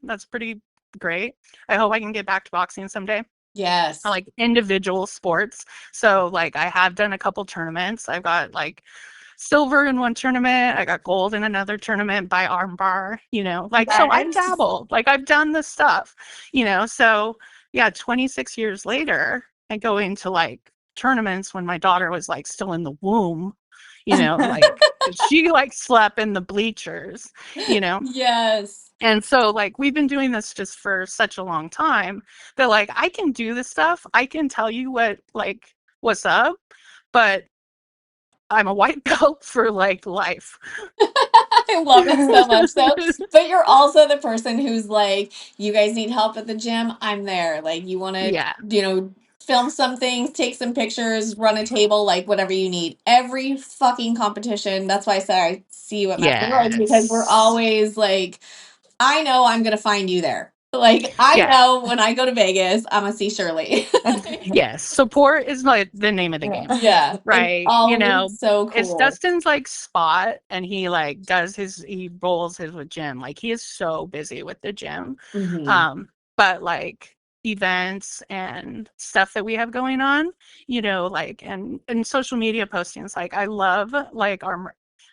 [SPEAKER 3] that's pretty great. I hope I can get back to boxing someday. I
[SPEAKER 2] Yes.
[SPEAKER 3] like individual sports. So like I have done a couple tournaments. I've got like silver in one tournament. I got gold in another tournament by armbar, like, so I've
[SPEAKER 2] Nice.
[SPEAKER 3] dabbled, like I've done this stuff, so yeah, 26 years later, I go into like tournaments when my daughter was like still in the womb, like she like slept in the bleachers, you know,
[SPEAKER 2] Yes.
[SPEAKER 3] and so like we've been doing this just for such a long time that like I can do this stuff. I can tell you what's up, but I'm a white belt for like life.
[SPEAKER 2] I love it so much though. But you're also the person who's like, you guys need help at the gym? I'm there. Like you want to,
[SPEAKER 3] Yeah.
[SPEAKER 2] film some things, take some pictures, run a table, like whatever you need. Every fucking competition. That's why I say I see you at Master Worlds because we're
[SPEAKER 3] Yes.
[SPEAKER 2] always like, I know I'm gonna find you there. Like I
[SPEAKER 3] Yeah.
[SPEAKER 2] know when I go to Vegas, I'm gonna see Shirley.
[SPEAKER 3] Yes. Support is like the name of the game.
[SPEAKER 2] Yeah, it's
[SPEAKER 3] Right.
[SPEAKER 2] always so
[SPEAKER 3] It's
[SPEAKER 2] cool.
[SPEAKER 3] Dustin's like spot and he like he rolls his with gym. Like he is so busy with the gym.
[SPEAKER 2] Hmm.
[SPEAKER 3] But like events and stuff that we have going on, like and social media postings. Like I love like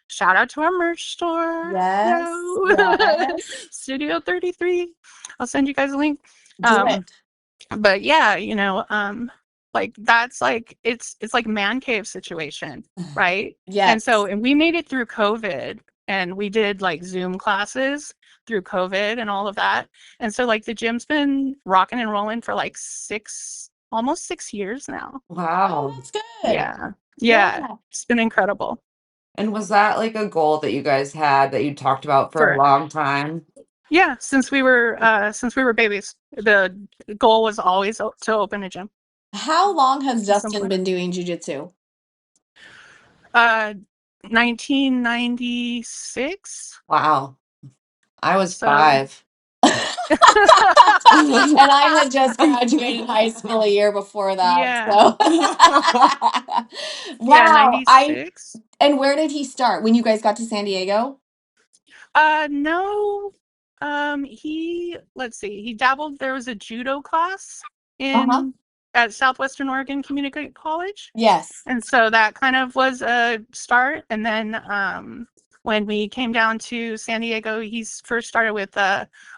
[SPEAKER 3] shout out to our merch store.
[SPEAKER 2] Yes,
[SPEAKER 3] No.
[SPEAKER 2] yes.
[SPEAKER 3] Studio 33. I'll send you guys a link.
[SPEAKER 2] Do
[SPEAKER 3] Um
[SPEAKER 2] it.
[SPEAKER 3] but yeah, like that's like it's like man cave situation, right?
[SPEAKER 2] Yes.
[SPEAKER 3] And we made it through COVID and we did like Zoom classes through COVID and all of that. And so like the gym's been rocking and rolling for like almost 6 years now.
[SPEAKER 2] Oh,
[SPEAKER 1] Wow.
[SPEAKER 2] that's good.
[SPEAKER 3] Yeah.
[SPEAKER 2] Yeah.
[SPEAKER 3] Yeah. It's been incredible.
[SPEAKER 1] And was that like a goal that you guys had that you talked about for a
[SPEAKER 3] For
[SPEAKER 1] long time?
[SPEAKER 3] Yeah, since we were babies. The goal was always to open a gym
[SPEAKER 2] How long has
[SPEAKER 3] at some
[SPEAKER 2] Dustin
[SPEAKER 3] point.
[SPEAKER 2] been doing jujitsu?
[SPEAKER 3] Uh, 1996.
[SPEAKER 1] Wow. I was
[SPEAKER 3] So,
[SPEAKER 1] 5.
[SPEAKER 2] And I had just graduated high school a year before that.
[SPEAKER 3] yeah,
[SPEAKER 2] So
[SPEAKER 3] yeah,
[SPEAKER 2] wow. I
[SPEAKER 3] 96.
[SPEAKER 2] And where did he start? When you guys got to San Diego?
[SPEAKER 3] No, let's see, he dabbled. There was a judo class
[SPEAKER 2] Uh-huh.
[SPEAKER 3] in at Southwestern Oregon Community College.
[SPEAKER 2] Yes.
[SPEAKER 3] And so that kind of was a start. And then when we came down to San Diego, he's first started with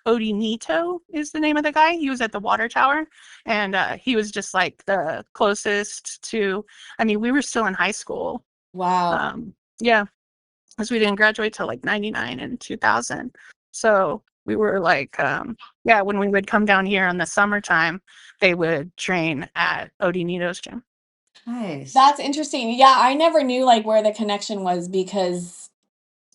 [SPEAKER 3] Odi Nito is the name of the guy. He was at the water tower. And he was just like the closest to, I mean, we were still in high school.
[SPEAKER 2] Wow.
[SPEAKER 3] Yeah, because we didn't graduate till like 99 and 2000. So we were like, yeah, when we would come down here in the summertime, they would train at Odi Nito's gym.
[SPEAKER 1] Nice.
[SPEAKER 2] That's interesting. Yeah, I never knew like where the connection was because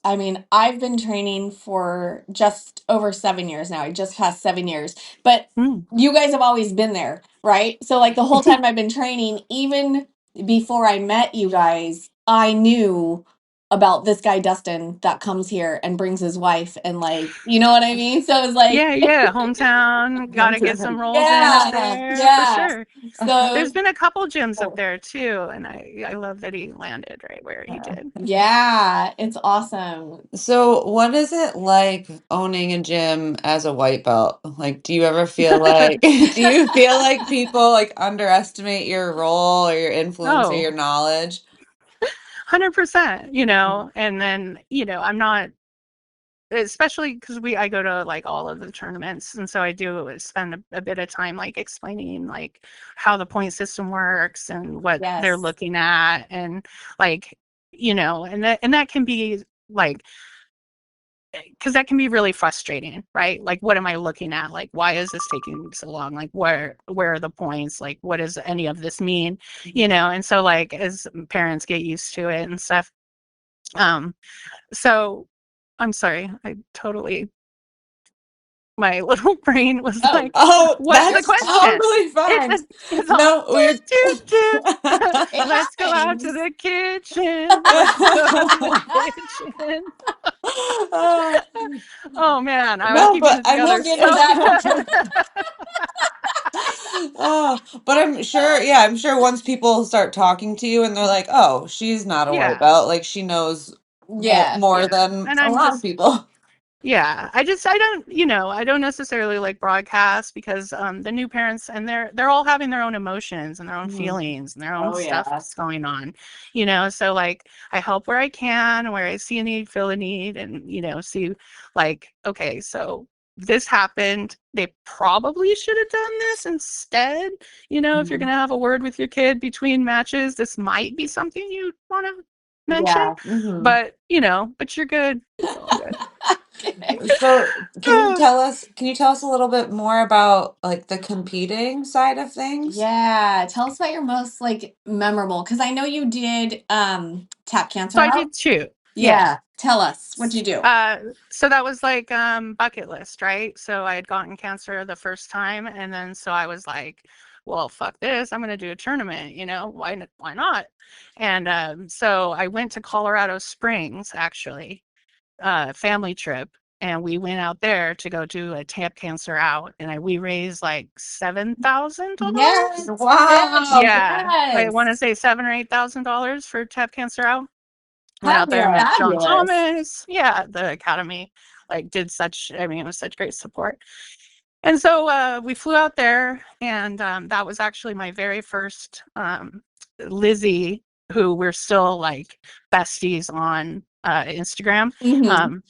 [SPEAKER 2] I mean, I've been training for just over 7 years now. I just passed 7 years, but
[SPEAKER 3] Mm.
[SPEAKER 2] you guys have always been there, right? So, like, the whole time I've been training, even before I met you guys, I knew about this guy, Dustin, that comes here and brings his wife, and like, you know what I mean? So it's like,
[SPEAKER 3] Yeah, yeah, hometown. Got to get some rolls in up
[SPEAKER 2] yeah,
[SPEAKER 3] there for
[SPEAKER 2] yeah.
[SPEAKER 3] sure. There's
[SPEAKER 2] So,
[SPEAKER 3] been a couple gyms up there too, and I love that he landed right where he did.
[SPEAKER 2] yeah, it's awesome.
[SPEAKER 1] So, what is it like owning a gym as a white belt? Like, do you ever feel like do you feel like people like underestimate your role or your influence or your
[SPEAKER 3] Oh,
[SPEAKER 1] knowledge?
[SPEAKER 3] 100%, and then, I'm not especially because I go to like all of the tournaments, and so I do spend a bit of time like explaining like how the point system works and what they're
[SPEAKER 2] Yes.
[SPEAKER 3] looking at, and like, and that can be like, because that can be really frustrating, right? Like, what am I looking at? Like, why is this taking so long? Like, where are the points? Like, what does any of this mean? And so like as parents get used to it and stuff. So I'm sorry, my little brain was
[SPEAKER 2] Oh,
[SPEAKER 3] like,
[SPEAKER 1] Oh,
[SPEAKER 3] what's the
[SPEAKER 1] that's
[SPEAKER 3] question?
[SPEAKER 1] totally fine.
[SPEAKER 3] It's all
[SPEAKER 1] No, we're
[SPEAKER 2] it
[SPEAKER 3] let's go out to
[SPEAKER 2] happens.
[SPEAKER 3] the kitchen. Let's go to the kitchen.
[SPEAKER 1] Oh,
[SPEAKER 3] Oh man, I was
[SPEAKER 1] no,
[SPEAKER 3] keeping
[SPEAKER 1] but
[SPEAKER 3] it
[SPEAKER 1] I'm
[SPEAKER 2] We'll
[SPEAKER 3] together.
[SPEAKER 2] get into
[SPEAKER 3] So
[SPEAKER 2] that.
[SPEAKER 1] oh, but I'm sure, yeah, I'm sure once people start talking to you and they're like, "Oh, she's not a white
[SPEAKER 3] yeah,
[SPEAKER 1] belt. Like she knows
[SPEAKER 2] Yeah.
[SPEAKER 1] more
[SPEAKER 3] yeah.
[SPEAKER 1] than
[SPEAKER 3] And
[SPEAKER 1] a
[SPEAKER 3] I'm
[SPEAKER 1] lot of
[SPEAKER 3] just
[SPEAKER 1] people."
[SPEAKER 3] Yeah, I don't, I don't necessarily like broadcast because the new parents, and they're all having their own emotions and their own
[SPEAKER 2] Mhm.
[SPEAKER 3] feelings and their own
[SPEAKER 2] Oh,
[SPEAKER 3] stuff
[SPEAKER 2] yeah.
[SPEAKER 3] that's going on, so like I help where I can, where I see a need, feel a need, and see like, okay, so this happened. They probably should have done this instead. If you're
[SPEAKER 2] Mhm.
[SPEAKER 3] gonna have a word with your kid between matches, this might be something you want to mention,
[SPEAKER 2] Yeah.
[SPEAKER 1] Hmm.
[SPEAKER 3] but you're good. It's all good.
[SPEAKER 2] Okay.
[SPEAKER 1] So, can you tell us a little bit more about like the competing side of things?
[SPEAKER 2] Yeah. Tell us about your most like memorable, because I know you did tap
[SPEAKER 3] So
[SPEAKER 2] cancer
[SPEAKER 3] I
[SPEAKER 2] out.
[SPEAKER 3] did two. Yeah.
[SPEAKER 2] Yeah. Tell us. What'd you do?
[SPEAKER 3] So that was like bucket list, right? So I had gotten cancer the first time, and then so I was like, well, fuck this. I'm gonna do a tournament, why not? And so I went to Colorado Springs, actually, family trip, and we went out there to go do a tap cancer out, and we raised like $7,000.
[SPEAKER 2] Yes.
[SPEAKER 1] Wow.
[SPEAKER 2] Yes.
[SPEAKER 3] Yeah, I want
[SPEAKER 2] Yes.
[SPEAKER 3] to say $7 or $8,000 for tap cancer out. Went out there, met John
[SPEAKER 2] Fabulous.
[SPEAKER 3] Thomas. Yeah, the Academy like did such. I mean, it was such great support. And so we flew out there, and that was actually my very first Lizzie, who we're still like besties on Instagram.
[SPEAKER 2] Hmm.
[SPEAKER 3] Um,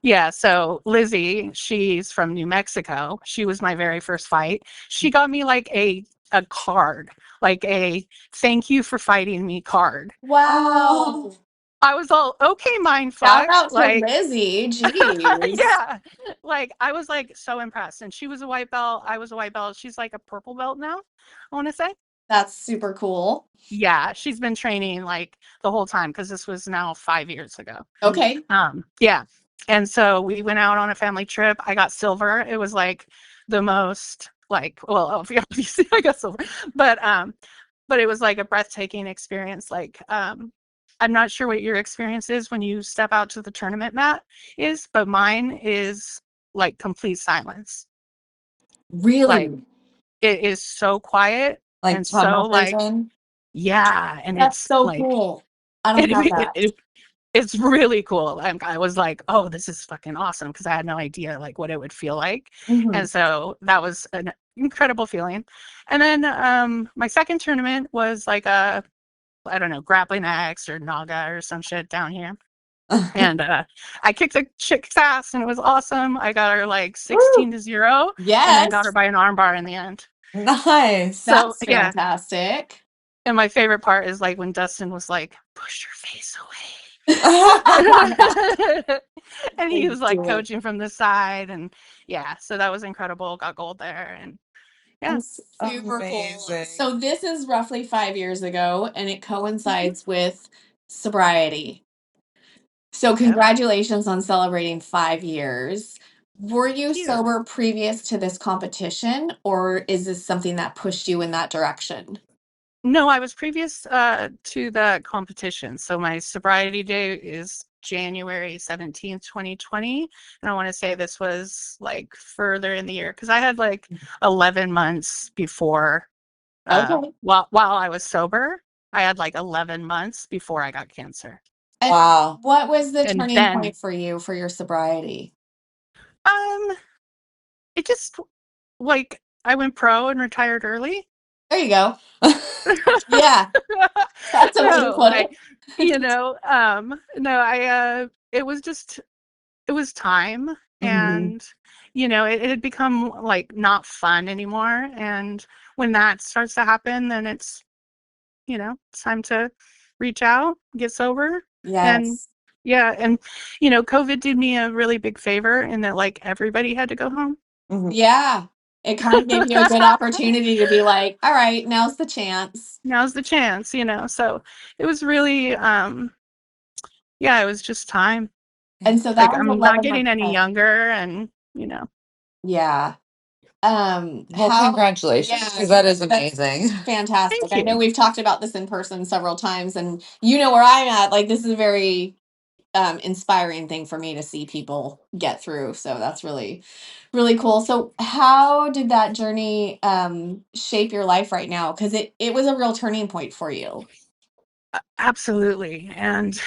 [SPEAKER 3] yeah, so Lizzie, she's from New Mexico. She was my very first fight. She got me like a card, like a thank you for fighting me card.
[SPEAKER 2] Wow.
[SPEAKER 1] Oh,
[SPEAKER 3] I was all, okay, mind
[SPEAKER 2] Shout
[SPEAKER 3] fuck.
[SPEAKER 2] out to
[SPEAKER 3] Like,
[SPEAKER 2] Lizzie. Jeez.
[SPEAKER 3] yeah, like I was like so impressed. And she was a white belt. I was a white belt. She's like a purple belt now, I want to say.
[SPEAKER 2] That's super cool.
[SPEAKER 3] Yeah, she's been training like the whole time because this was now 5 years ago.
[SPEAKER 2] Okay.
[SPEAKER 3] Yeah. And so we went out on a family trip. I got silver. It was like the most like, well, obviously I got silver, but it was like a breathtaking experience. Like, I'm not sure what your experience is when you step out to the tournament mat is, but mine is like complete silence. Like,
[SPEAKER 2] Really?
[SPEAKER 3] it is so quiet
[SPEAKER 1] like
[SPEAKER 3] and so
[SPEAKER 1] tunnel
[SPEAKER 3] like,
[SPEAKER 1] vision.
[SPEAKER 3] yeah, and
[SPEAKER 2] That's
[SPEAKER 3] it's
[SPEAKER 2] so
[SPEAKER 3] like
[SPEAKER 2] cool. I don't have
[SPEAKER 3] it,
[SPEAKER 2] that.
[SPEAKER 3] it's really cool. I was like, oh, this is fucking awesome, because I had no idea like what it would feel like.
[SPEAKER 2] Hmm.
[SPEAKER 3] And so that was an incredible feeling. And then my second tournament was like a, I don't know, grappling axe or naga or some shit down here. And I kicked the chick's ass, and it was awesome. I got her like
[SPEAKER 1] Woo,
[SPEAKER 3] 16-0, and then got her
[SPEAKER 2] Yes.
[SPEAKER 3] by an armbar in the end.
[SPEAKER 1] nice.
[SPEAKER 3] So
[SPEAKER 2] That's
[SPEAKER 3] yeah.
[SPEAKER 2] fantastic.
[SPEAKER 3] And my favorite part is like when Dustin was like, push your face
[SPEAKER 1] That's
[SPEAKER 3] away. And he
[SPEAKER 2] They
[SPEAKER 3] was like
[SPEAKER 2] do it.
[SPEAKER 3] coaching from the side. And yeah, so that was incredible. Got gold there. And yeah.
[SPEAKER 2] Super cool.
[SPEAKER 1] amazing.
[SPEAKER 2] So this is roughly 5 years ago, and it coincides with sobriety. So
[SPEAKER 3] Yep.
[SPEAKER 2] congratulations on celebrating 5 years. Were you
[SPEAKER 3] Yeah.
[SPEAKER 2] sober previous to this competition, or is this something that pushed you in that direction?
[SPEAKER 3] No, I was previous to the competition. So my sobriety day is January 17th, 2020. And I want to say this was like further in the year, because I had like 11 months before,
[SPEAKER 2] Okay.
[SPEAKER 3] while I was sober. I had like 11 months before I got cancer.
[SPEAKER 2] And
[SPEAKER 1] Wow.
[SPEAKER 2] what was the
[SPEAKER 3] And
[SPEAKER 2] turning
[SPEAKER 3] then
[SPEAKER 2] point for you for your sobriety?
[SPEAKER 3] um it just, like, I went pro and retired early.
[SPEAKER 2] There you go. Yeah, that's a way to
[SPEAKER 3] No,
[SPEAKER 2] put it.
[SPEAKER 3] no, I it was just it was time,
[SPEAKER 1] Mm-hmm.
[SPEAKER 3] and it had become like not fun anymore. And when that starts to happen, then it's time to reach out, get sober. And
[SPEAKER 2] Yes.
[SPEAKER 3] yeah, and COVID did me a really big favor in that, like, everybody had to go home.
[SPEAKER 1] Mm-hmm.
[SPEAKER 2] Yeah. It kind of gave you a good opportunity to be like, all right, now's the chance.
[SPEAKER 3] Now's the chance. So it was really yeah, it was just time.
[SPEAKER 2] And so that
[SPEAKER 3] Like,
[SPEAKER 2] was
[SPEAKER 3] I'm not
[SPEAKER 2] 11
[SPEAKER 3] getting
[SPEAKER 2] months
[SPEAKER 3] any
[SPEAKER 2] ago.
[SPEAKER 3] younger, and
[SPEAKER 2] Yeah.
[SPEAKER 1] Well,
[SPEAKER 2] How,
[SPEAKER 1] congratulations,
[SPEAKER 2] yeah,
[SPEAKER 1] because that is
[SPEAKER 2] that's
[SPEAKER 1] amazing.
[SPEAKER 2] fantastic.
[SPEAKER 3] thank
[SPEAKER 2] I know
[SPEAKER 3] you.
[SPEAKER 2] we've talked about this in person several times, and you know where I'm at. Like, this is a very inspiring thing for me to see people get through. So that's really, really cool. So how did that journey shape your life right now? Because it was a real turning point for you.
[SPEAKER 3] Absolutely. And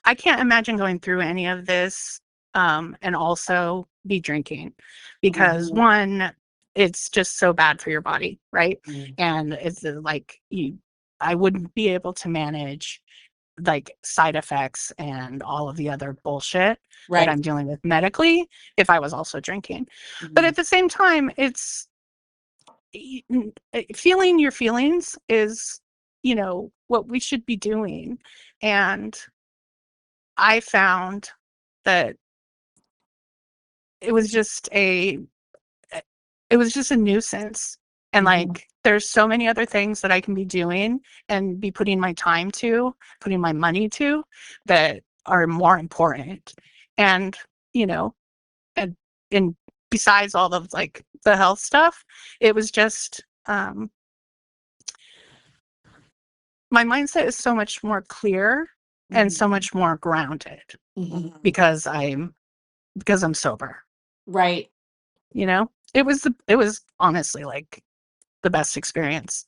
[SPEAKER 3] I can't imagine going through any of this and also be drinking, because
[SPEAKER 2] Mhm.
[SPEAKER 3] one, it's just so bad for your body, right?
[SPEAKER 1] Mm.
[SPEAKER 3] And it's like I wouldn't be able to manage like side effects and all of the other bullshit that
[SPEAKER 2] Right.
[SPEAKER 3] I'm dealing with medically if I was also drinking. But
[SPEAKER 2] Mhm.
[SPEAKER 3] at the same time, it's feeling your feelings is what we should be doing. And I found that it was just a it was just a nuisance. And
[SPEAKER 2] Mhm.
[SPEAKER 3] like, there's so many other things that I can be doing and be putting my time to, putting my money to, that are more important. And you know and and besides all of like the health stuff, it was just my mindset is so much more clear and so
[SPEAKER 2] Mhm.
[SPEAKER 3] much more grounded
[SPEAKER 2] Mhm.
[SPEAKER 3] because I'm sober.
[SPEAKER 2] Right.
[SPEAKER 3] It was honestly like the best experience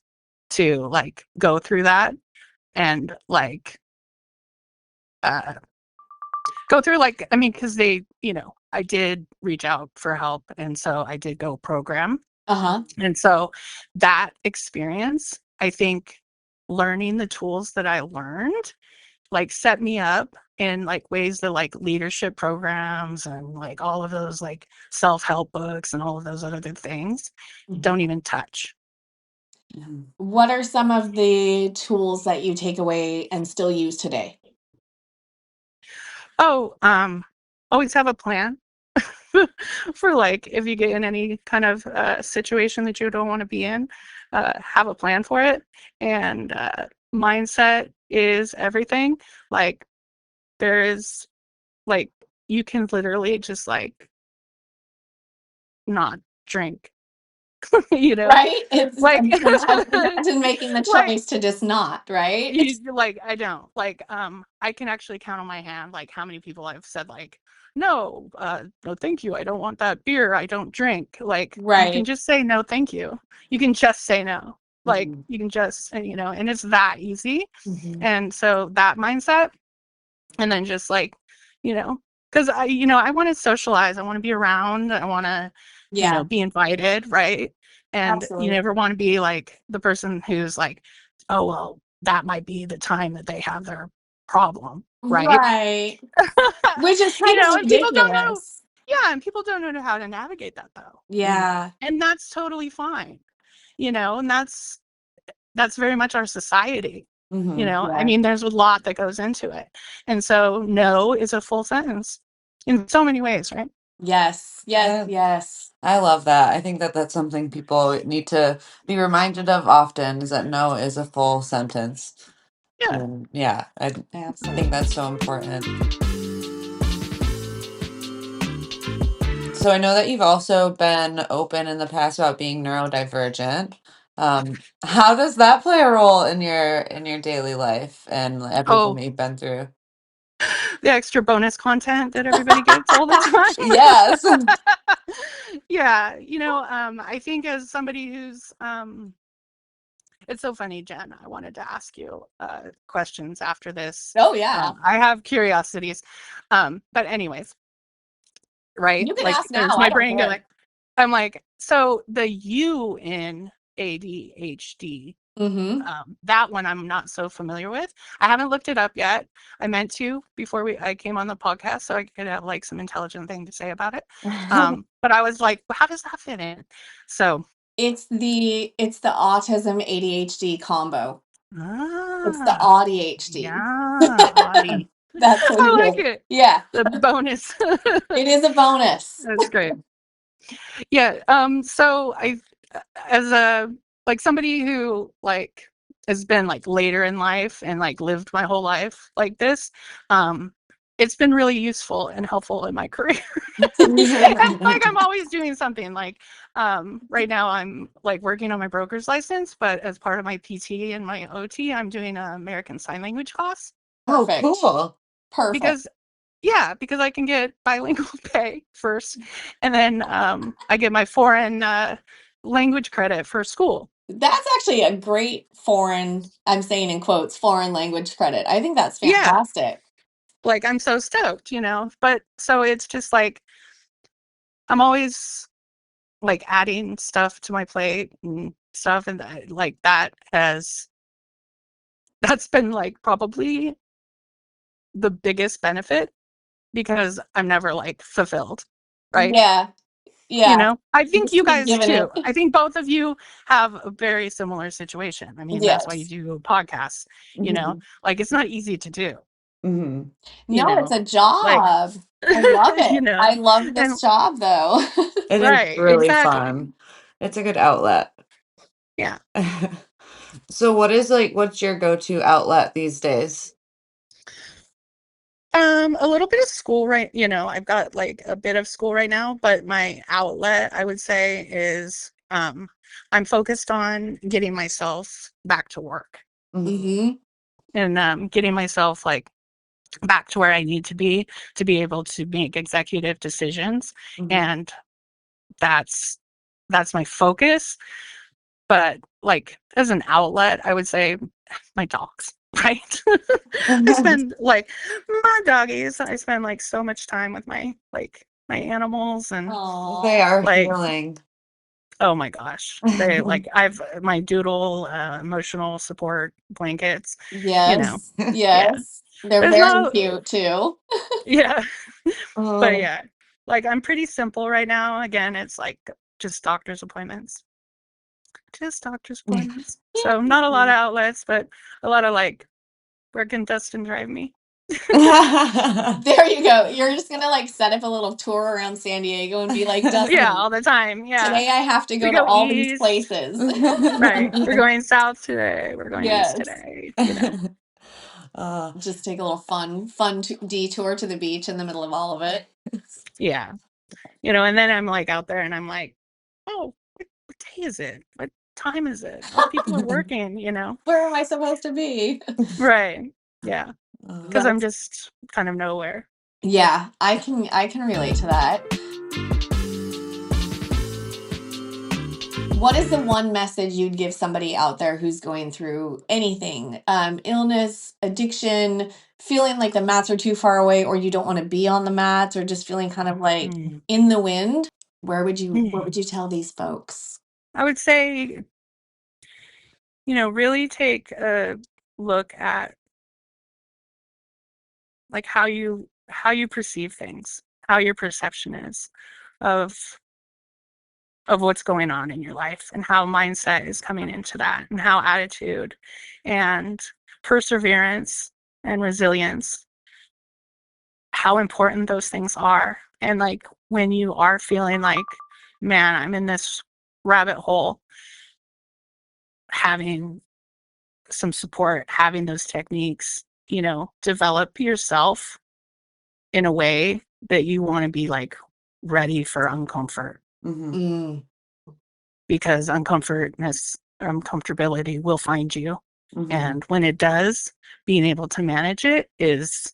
[SPEAKER 3] to like go through that, and like uh go through, like, I mean, because I did reach out for help, and so I did go program.
[SPEAKER 2] Uh-huh.
[SPEAKER 3] And so that experience, I think, learning the tools that I learned, like, set me up in like ways that like leadership programs and like all of those like self-help books and all of those other things
[SPEAKER 2] Mhm.
[SPEAKER 3] don't even touch.
[SPEAKER 1] Mhm.
[SPEAKER 2] What are some of the tools that you take away and still use today?
[SPEAKER 3] Oh, always have a plan for like if you get in any kind of situation that you don't want to be in, have a plan for it. And mindset is everything. Like, there is like you can literally just like not drink, you know,
[SPEAKER 2] Right? It's
[SPEAKER 3] like
[SPEAKER 2] imagine making the
[SPEAKER 3] like
[SPEAKER 2] choice to just not, right?
[SPEAKER 3] like, I don't like, I can actually count on my hand like how many people I've said like, no, no thank you, I don't want that beer, I don't drink. Like, you can
[SPEAKER 2] Right.
[SPEAKER 3] just say no thank you. You can just say no. Like,
[SPEAKER 2] Mhm.
[SPEAKER 3] you can just, and it's that easy.
[SPEAKER 2] Mhm.
[SPEAKER 3] And so that mindset, and then just like, you know because I want to socialize, I want to be around, I want to
[SPEAKER 2] Yeah,
[SPEAKER 3] be invited, right? And you
[SPEAKER 2] absolutely.
[SPEAKER 3] never want to be like the person who's like, oh well, that might be the time that they have their problem, right?
[SPEAKER 2] Right. Which is kind of
[SPEAKER 3] And people don't know.
[SPEAKER 2] ridiculous.
[SPEAKER 3] Yeah, and people don't know how to navigate that, though.
[SPEAKER 2] Yeah.
[SPEAKER 3] And that's totally fine. And that's very much our society.
[SPEAKER 1] Mhm.
[SPEAKER 3] I
[SPEAKER 2] Yeah.
[SPEAKER 3] mean, there's a lot that goes into it. And so no is a full sentence in so many ways, right?
[SPEAKER 2] Yes. Yes.
[SPEAKER 1] I
[SPEAKER 2] Yes.
[SPEAKER 1] I love that. I think that that's something people need to be reminded of often, is that no is a full sentence.
[SPEAKER 3] Yeah.
[SPEAKER 1] And yeah, I think
[SPEAKER 2] Absolutely.
[SPEAKER 1] that's so important. So I know that you've also been open in the past about being neurodivergent. How does that play a role in your daily life and everything
[SPEAKER 3] Oh,
[SPEAKER 1] that you've been through?
[SPEAKER 3] the extra bonus content that everybody gets all the
[SPEAKER 1] Yes.
[SPEAKER 3] time. Yeah, I think as somebody who's it's so funny, Jen. I wanted to ask you questions after this.
[SPEAKER 2] Oh yeah.
[SPEAKER 3] I have curiosities. But anyways, right?
[SPEAKER 2] You can
[SPEAKER 3] Like,
[SPEAKER 2] ask now.
[SPEAKER 3] there's
[SPEAKER 2] I
[SPEAKER 3] my
[SPEAKER 2] don't
[SPEAKER 3] brain
[SPEAKER 2] care.
[SPEAKER 3] going, I'm like, so the U in ADHD
[SPEAKER 2] Mm-hmm.
[SPEAKER 3] That one I'm not so familiar with. I haven't looked it up yet. I meant to before I came on the podcast, so I could have like some intelligent thing to say about it. But I was like, well, how does that fit in? So
[SPEAKER 2] It's the autism ADHD combo. It's the
[SPEAKER 3] ah,
[SPEAKER 2] ADHD.
[SPEAKER 3] yeah, Audie.
[SPEAKER 2] That's what
[SPEAKER 3] I
[SPEAKER 2] it
[SPEAKER 3] like
[SPEAKER 2] is.
[SPEAKER 3] it.
[SPEAKER 2] Yeah,
[SPEAKER 3] The bonus.
[SPEAKER 2] it is a bonus.
[SPEAKER 3] That's great. Yeah. So as a like somebody who like has been like later in life and like lived my whole life like this, it's been really useful and helpful in my career. And like I'm always doing something. Like right now I'm like working on my broker's license, but as part of my PT and my OT, I'm doing an American Sign Language class.
[SPEAKER 1] Oh,
[SPEAKER 2] Perfect.
[SPEAKER 1] cool.
[SPEAKER 2] Perfect.
[SPEAKER 3] Because I can get bilingual pay first, and then I get my foreign language credit for school.
[SPEAKER 2] That's actually a great foreign, I'm saying in quotes, foreign language credit. I think that's
[SPEAKER 3] Yeah,
[SPEAKER 2] fantastic.
[SPEAKER 3] like I'm so stoked, But so it's just like I'm always like adding stuff to my plate and stuff, and like that's been like probably the biggest benefit because I'm never like fulfilled, right?
[SPEAKER 2] Yeah. Yeah.
[SPEAKER 3] I think
[SPEAKER 2] Just
[SPEAKER 3] you
[SPEAKER 2] keep
[SPEAKER 3] guys
[SPEAKER 2] giving
[SPEAKER 3] too.
[SPEAKER 2] it.
[SPEAKER 3] I think both of you have a very similar situation. I mean, that's why you
[SPEAKER 2] Yes.
[SPEAKER 3] do podcasts, like it's not easy to do,
[SPEAKER 1] Mhm.
[SPEAKER 2] No, it's a
[SPEAKER 3] like,
[SPEAKER 2] job. I love it. I love
[SPEAKER 3] and
[SPEAKER 2] this job though.
[SPEAKER 1] It is
[SPEAKER 3] right,
[SPEAKER 1] really
[SPEAKER 3] exactly.
[SPEAKER 1] fun. It's a good outlet.
[SPEAKER 3] Yeah.
[SPEAKER 1] So what's your go-to outlet these days?
[SPEAKER 3] A little bit of school, right? I've got like a bit of school right now, but my outlet, I would say, is I'm focused on getting myself back to work
[SPEAKER 2] Mm-hmm.
[SPEAKER 3] and getting myself like back to where I need to be able to make executive decisions.
[SPEAKER 1] Mhm.
[SPEAKER 3] And that's my focus. But like as an outlet, I would say my dogs, right? I spend like my doggies. I spend like so much time with my animals and
[SPEAKER 1] They are
[SPEAKER 3] like
[SPEAKER 1] healing.
[SPEAKER 3] oh my gosh. They like I've my doodle emotional support blankets,
[SPEAKER 2] Yes.
[SPEAKER 3] Yeah.
[SPEAKER 2] Yes. They're
[SPEAKER 3] There's
[SPEAKER 2] very
[SPEAKER 3] no
[SPEAKER 2] cute too.
[SPEAKER 3] yeah. But
[SPEAKER 1] Oh.
[SPEAKER 3] yeah, like I'm pretty simple right now. Again, it's like just doctor's appointments. Just doctor's appointments. So not a lot of outlets, but a lot of like, where can Dustin drive me?
[SPEAKER 2] There you go. You're just gonna like set up a little tour around San Diego and be like, Dustin,
[SPEAKER 3] Yeah, all the time. Yeah.
[SPEAKER 2] today I have to
[SPEAKER 3] We
[SPEAKER 2] go to
[SPEAKER 3] go
[SPEAKER 2] all these
[SPEAKER 3] east.
[SPEAKER 2] places.
[SPEAKER 3] Right. We're going south today. We're going east
[SPEAKER 2] Yes.
[SPEAKER 3] today.
[SPEAKER 2] Just take a little fun detour to the beach in the middle of all of it.
[SPEAKER 3] Yeah. And then I'm like out there and I'm like, oh, what day is it? What time is it? All the people are working,
[SPEAKER 2] Where am I supposed to be?
[SPEAKER 3] Right. Yeah. Because I'm
[SPEAKER 2] That's-
[SPEAKER 3] just kind of nowhere.
[SPEAKER 2] yeah, I can relate to that. What is the one message you'd give somebody out there who's going through anything? Illness, addiction, feeling like the mats are too far away or you don't want to be on the mats or just feeling kind of like
[SPEAKER 3] Mm.
[SPEAKER 2] in the wind? What would you
[SPEAKER 3] Mm.
[SPEAKER 2] tell these folks?
[SPEAKER 3] I would say, really take a look at like how you perceive things, how your perception is of what's going on in your life and how mindset is coming into that and how attitude and perseverance and resilience, how important those things are. And like when you are feeling like, man, I'm in this rabbit hole, having some support, having those techniques, develop yourself in a way that you want to be like ready for uncomfort.
[SPEAKER 2] Mm.
[SPEAKER 3] Because uncomfortability will find you. And when it does, being able to manage it it's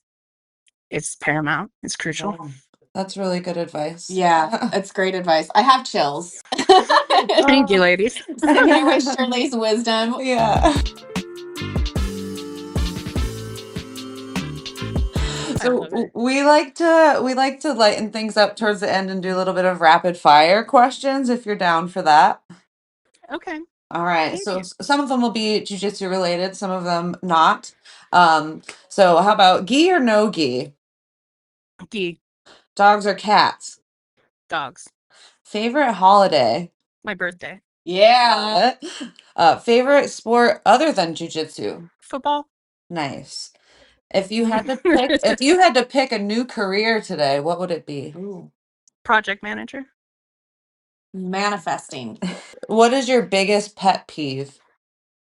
[SPEAKER 3] paramount. It's crucial.
[SPEAKER 1] Oh, that's really good advice.
[SPEAKER 2] Yeah, that's great advice. I have chills.
[SPEAKER 3] Thank you, ladies.
[SPEAKER 2] Sitting here with Shirley's wisdom.
[SPEAKER 1] Yeah. So we like to lighten things up towards the end and do a little bit of rapid fire questions if you're down for that.
[SPEAKER 3] Okay.
[SPEAKER 1] All right.
[SPEAKER 3] Thank
[SPEAKER 1] So
[SPEAKER 3] you.
[SPEAKER 1] some of them will be jujitsu related, some of them not. So how about gi or no gi?
[SPEAKER 3] Gi.
[SPEAKER 1] Dogs or cats?
[SPEAKER 3] Dogs.
[SPEAKER 1] Favorite holiday?
[SPEAKER 3] My birthday.
[SPEAKER 2] Yeah.
[SPEAKER 1] Favorite sport other than jujitsu?
[SPEAKER 3] Football.
[SPEAKER 1] Nice. If you had to pick a new career today, what would it be?
[SPEAKER 2] Ooh.
[SPEAKER 3] Project manager.
[SPEAKER 2] Manifesting.
[SPEAKER 1] What is your biggest pet peeve?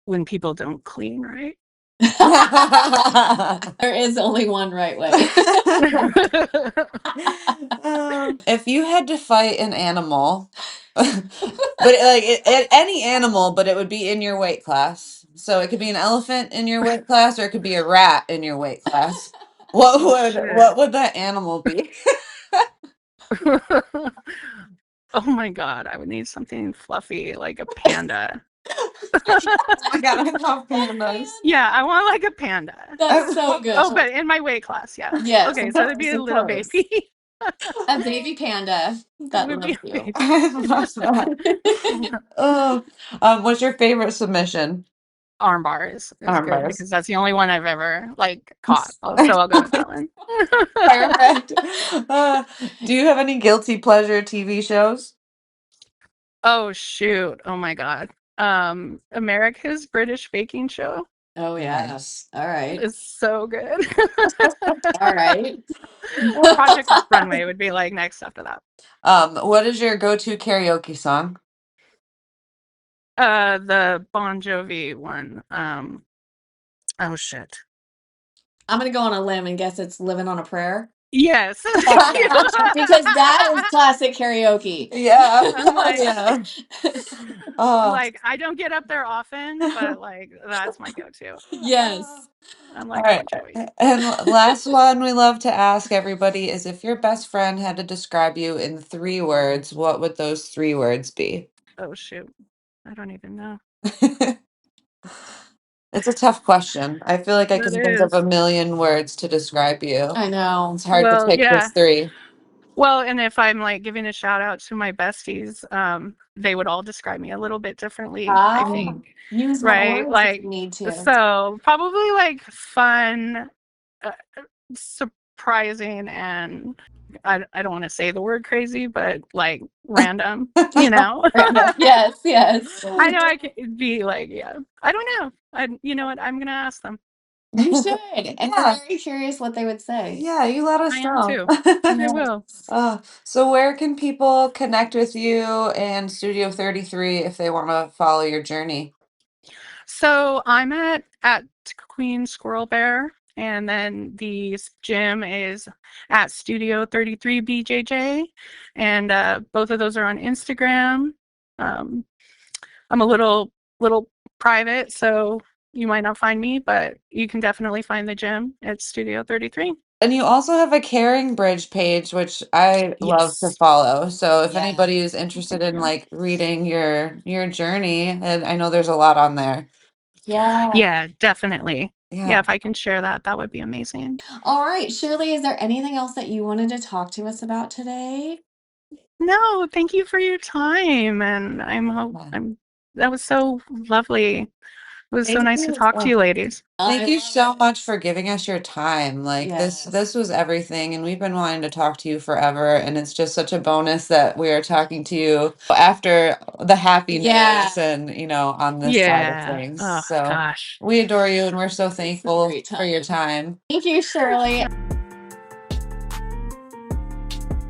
[SPEAKER 3] When people don't clean right.
[SPEAKER 2] There is only one right way.
[SPEAKER 1] If you had to fight an animal, but any animal, but it would be in your weight class. So it could be an elephant in your weight class, or it could be a rat in your weight class. What would that animal be?
[SPEAKER 3] Oh my God, I would need something fluffy like a panda.
[SPEAKER 1] Oh my God, I love pandas.
[SPEAKER 3] Yeah, I want like a panda.
[SPEAKER 2] That's so good.
[SPEAKER 3] Oh, but in my weight class, yeah.
[SPEAKER 2] Yes,
[SPEAKER 3] Okay,
[SPEAKER 2] of
[SPEAKER 3] so it'd be
[SPEAKER 2] course,
[SPEAKER 3] a
[SPEAKER 2] of
[SPEAKER 3] little
[SPEAKER 2] course.
[SPEAKER 3] baby.
[SPEAKER 2] A baby panda that
[SPEAKER 3] Would be
[SPEAKER 2] loves
[SPEAKER 3] a
[SPEAKER 2] you.
[SPEAKER 3] baby.
[SPEAKER 1] I love that. Oh, what's your favorite submission?
[SPEAKER 3] Arm bars is
[SPEAKER 1] Arm
[SPEAKER 3] good
[SPEAKER 1] bars.
[SPEAKER 3] because that's the only one I've ever like caught. So I'll go with that one.
[SPEAKER 1] Perfect. Do you have any guilty pleasure TV shows?
[SPEAKER 3] Oh shoot. Oh my God. America's British Baking Show
[SPEAKER 2] Oh yeah.
[SPEAKER 1] Nice.
[SPEAKER 2] All right.
[SPEAKER 3] is so good.
[SPEAKER 2] All right.
[SPEAKER 3] Project Runway would be like next after that.
[SPEAKER 1] What is your go-to karaoke song?
[SPEAKER 3] The Bon Jovi one. Oh shit.
[SPEAKER 2] I'm gonna go on a limb and guess it's "Living on a Prayer."
[SPEAKER 3] Yes.
[SPEAKER 2] Because that is classic karaoke.
[SPEAKER 1] Yeah.
[SPEAKER 3] I'm like,
[SPEAKER 1] Yeah.
[SPEAKER 3] like I don't get up there often, but like that's my go-to.
[SPEAKER 2] Yes.
[SPEAKER 3] I'm
[SPEAKER 1] All
[SPEAKER 3] like
[SPEAKER 1] right.
[SPEAKER 3] Bon Jovi.
[SPEAKER 1] And last one we love to ask everybody is if your best friend had to describe you in 3 words, what would those 3 words be?
[SPEAKER 3] Oh shoot. I don't even know.
[SPEAKER 1] It's a tough question. I feel like I
[SPEAKER 3] That
[SPEAKER 1] can think of
[SPEAKER 3] is.
[SPEAKER 1] a million words to describe you.
[SPEAKER 2] I know.
[SPEAKER 1] It's hard to
[SPEAKER 3] Well,
[SPEAKER 1] pick
[SPEAKER 3] yeah.
[SPEAKER 1] just 3.
[SPEAKER 3] Well, and if I'm like giving a shout out to my besties, they would all describe me a little bit differently, I think.
[SPEAKER 2] Use more
[SPEAKER 3] Right?
[SPEAKER 2] words if
[SPEAKER 3] Like,
[SPEAKER 2] you need to.
[SPEAKER 3] so probably like fun, uh, surprising, and I don't want to say the word crazy, but like random, you know?
[SPEAKER 2] Yes, yes.
[SPEAKER 3] I know I could be like, yeah, I don't know. You know what? I'm going to ask them.
[SPEAKER 2] You should. And
[SPEAKER 1] Yeah.
[SPEAKER 2] I'm very curious what they would say.
[SPEAKER 1] Yeah, you let us
[SPEAKER 3] I am
[SPEAKER 1] know.
[SPEAKER 3] too. I will.
[SPEAKER 1] So where can people connect with you and Studio 33 if they want to follow your journey?
[SPEAKER 3] So I'm at Queen Squirrel Bear, and then the gym is at Studio 33 BJJ, and both of those are on Instagram. I'm a little private, so you might not find me, but you can definitely find the gym at Studio 33.
[SPEAKER 1] And you also have a Caring Bridge page, which I love to
[SPEAKER 2] Yes.
[SPEAKER 1] follow. So if
[SPEAKER 2] Yeah.
[SPEAKER 1] anybody is interested in like reading your journey, and I know there's a lot on there.
[SPEAKER 2] Yeah.
[SPEAKER 3] Yeah, definitely.
[SPEAKER 1] Yeah.
[SPEAKER 3] Yeah, if I can share that, that would be amazing.
[SPEAKER 2] All right, Shirley, is there anything else that you wanted to talk to us about today?
[SPEAKER 3] No, thank you for your time, and I'm that was so lovely. It was so
[SPEAKER 2] Thank
[SPEAKER 3] nice to
[SPEAKER 2] you.
[SPEAKER 3] talk to you ladies.
[SPEAKER 1] Thank you so much for giving us your time. Like
[SPEAKER 2] Yes.
[SPEAKER 1] this was everything, and we've been wanting to talk to you forever, and it's just such a bonus that we are talking to you after the happiness and on this side of
[SPEAKER 3] Yeah.
[SPEAKER 1] things.
[SPEAKER 3] Oh
[SPEAKER 1] So
[SPEAKER 3] gosh.
[SPEAKER 1] we adore you, and we're so
[SPEAKER 2] It's a
[SPEAKER 1] thankful
[SPEAKER 2] great
[SPEAKER 1] for your time.
[SPEAKER 2] Thank you, Shirley.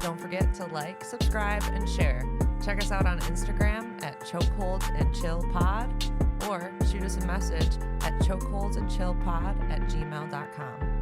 [SPEAKER 1] Don't forget to like, subscribe, and share. Check us out on Instagram at chokeholdsandchillpod or shoot us a message at chokeholdsandchillpod@gmail.com.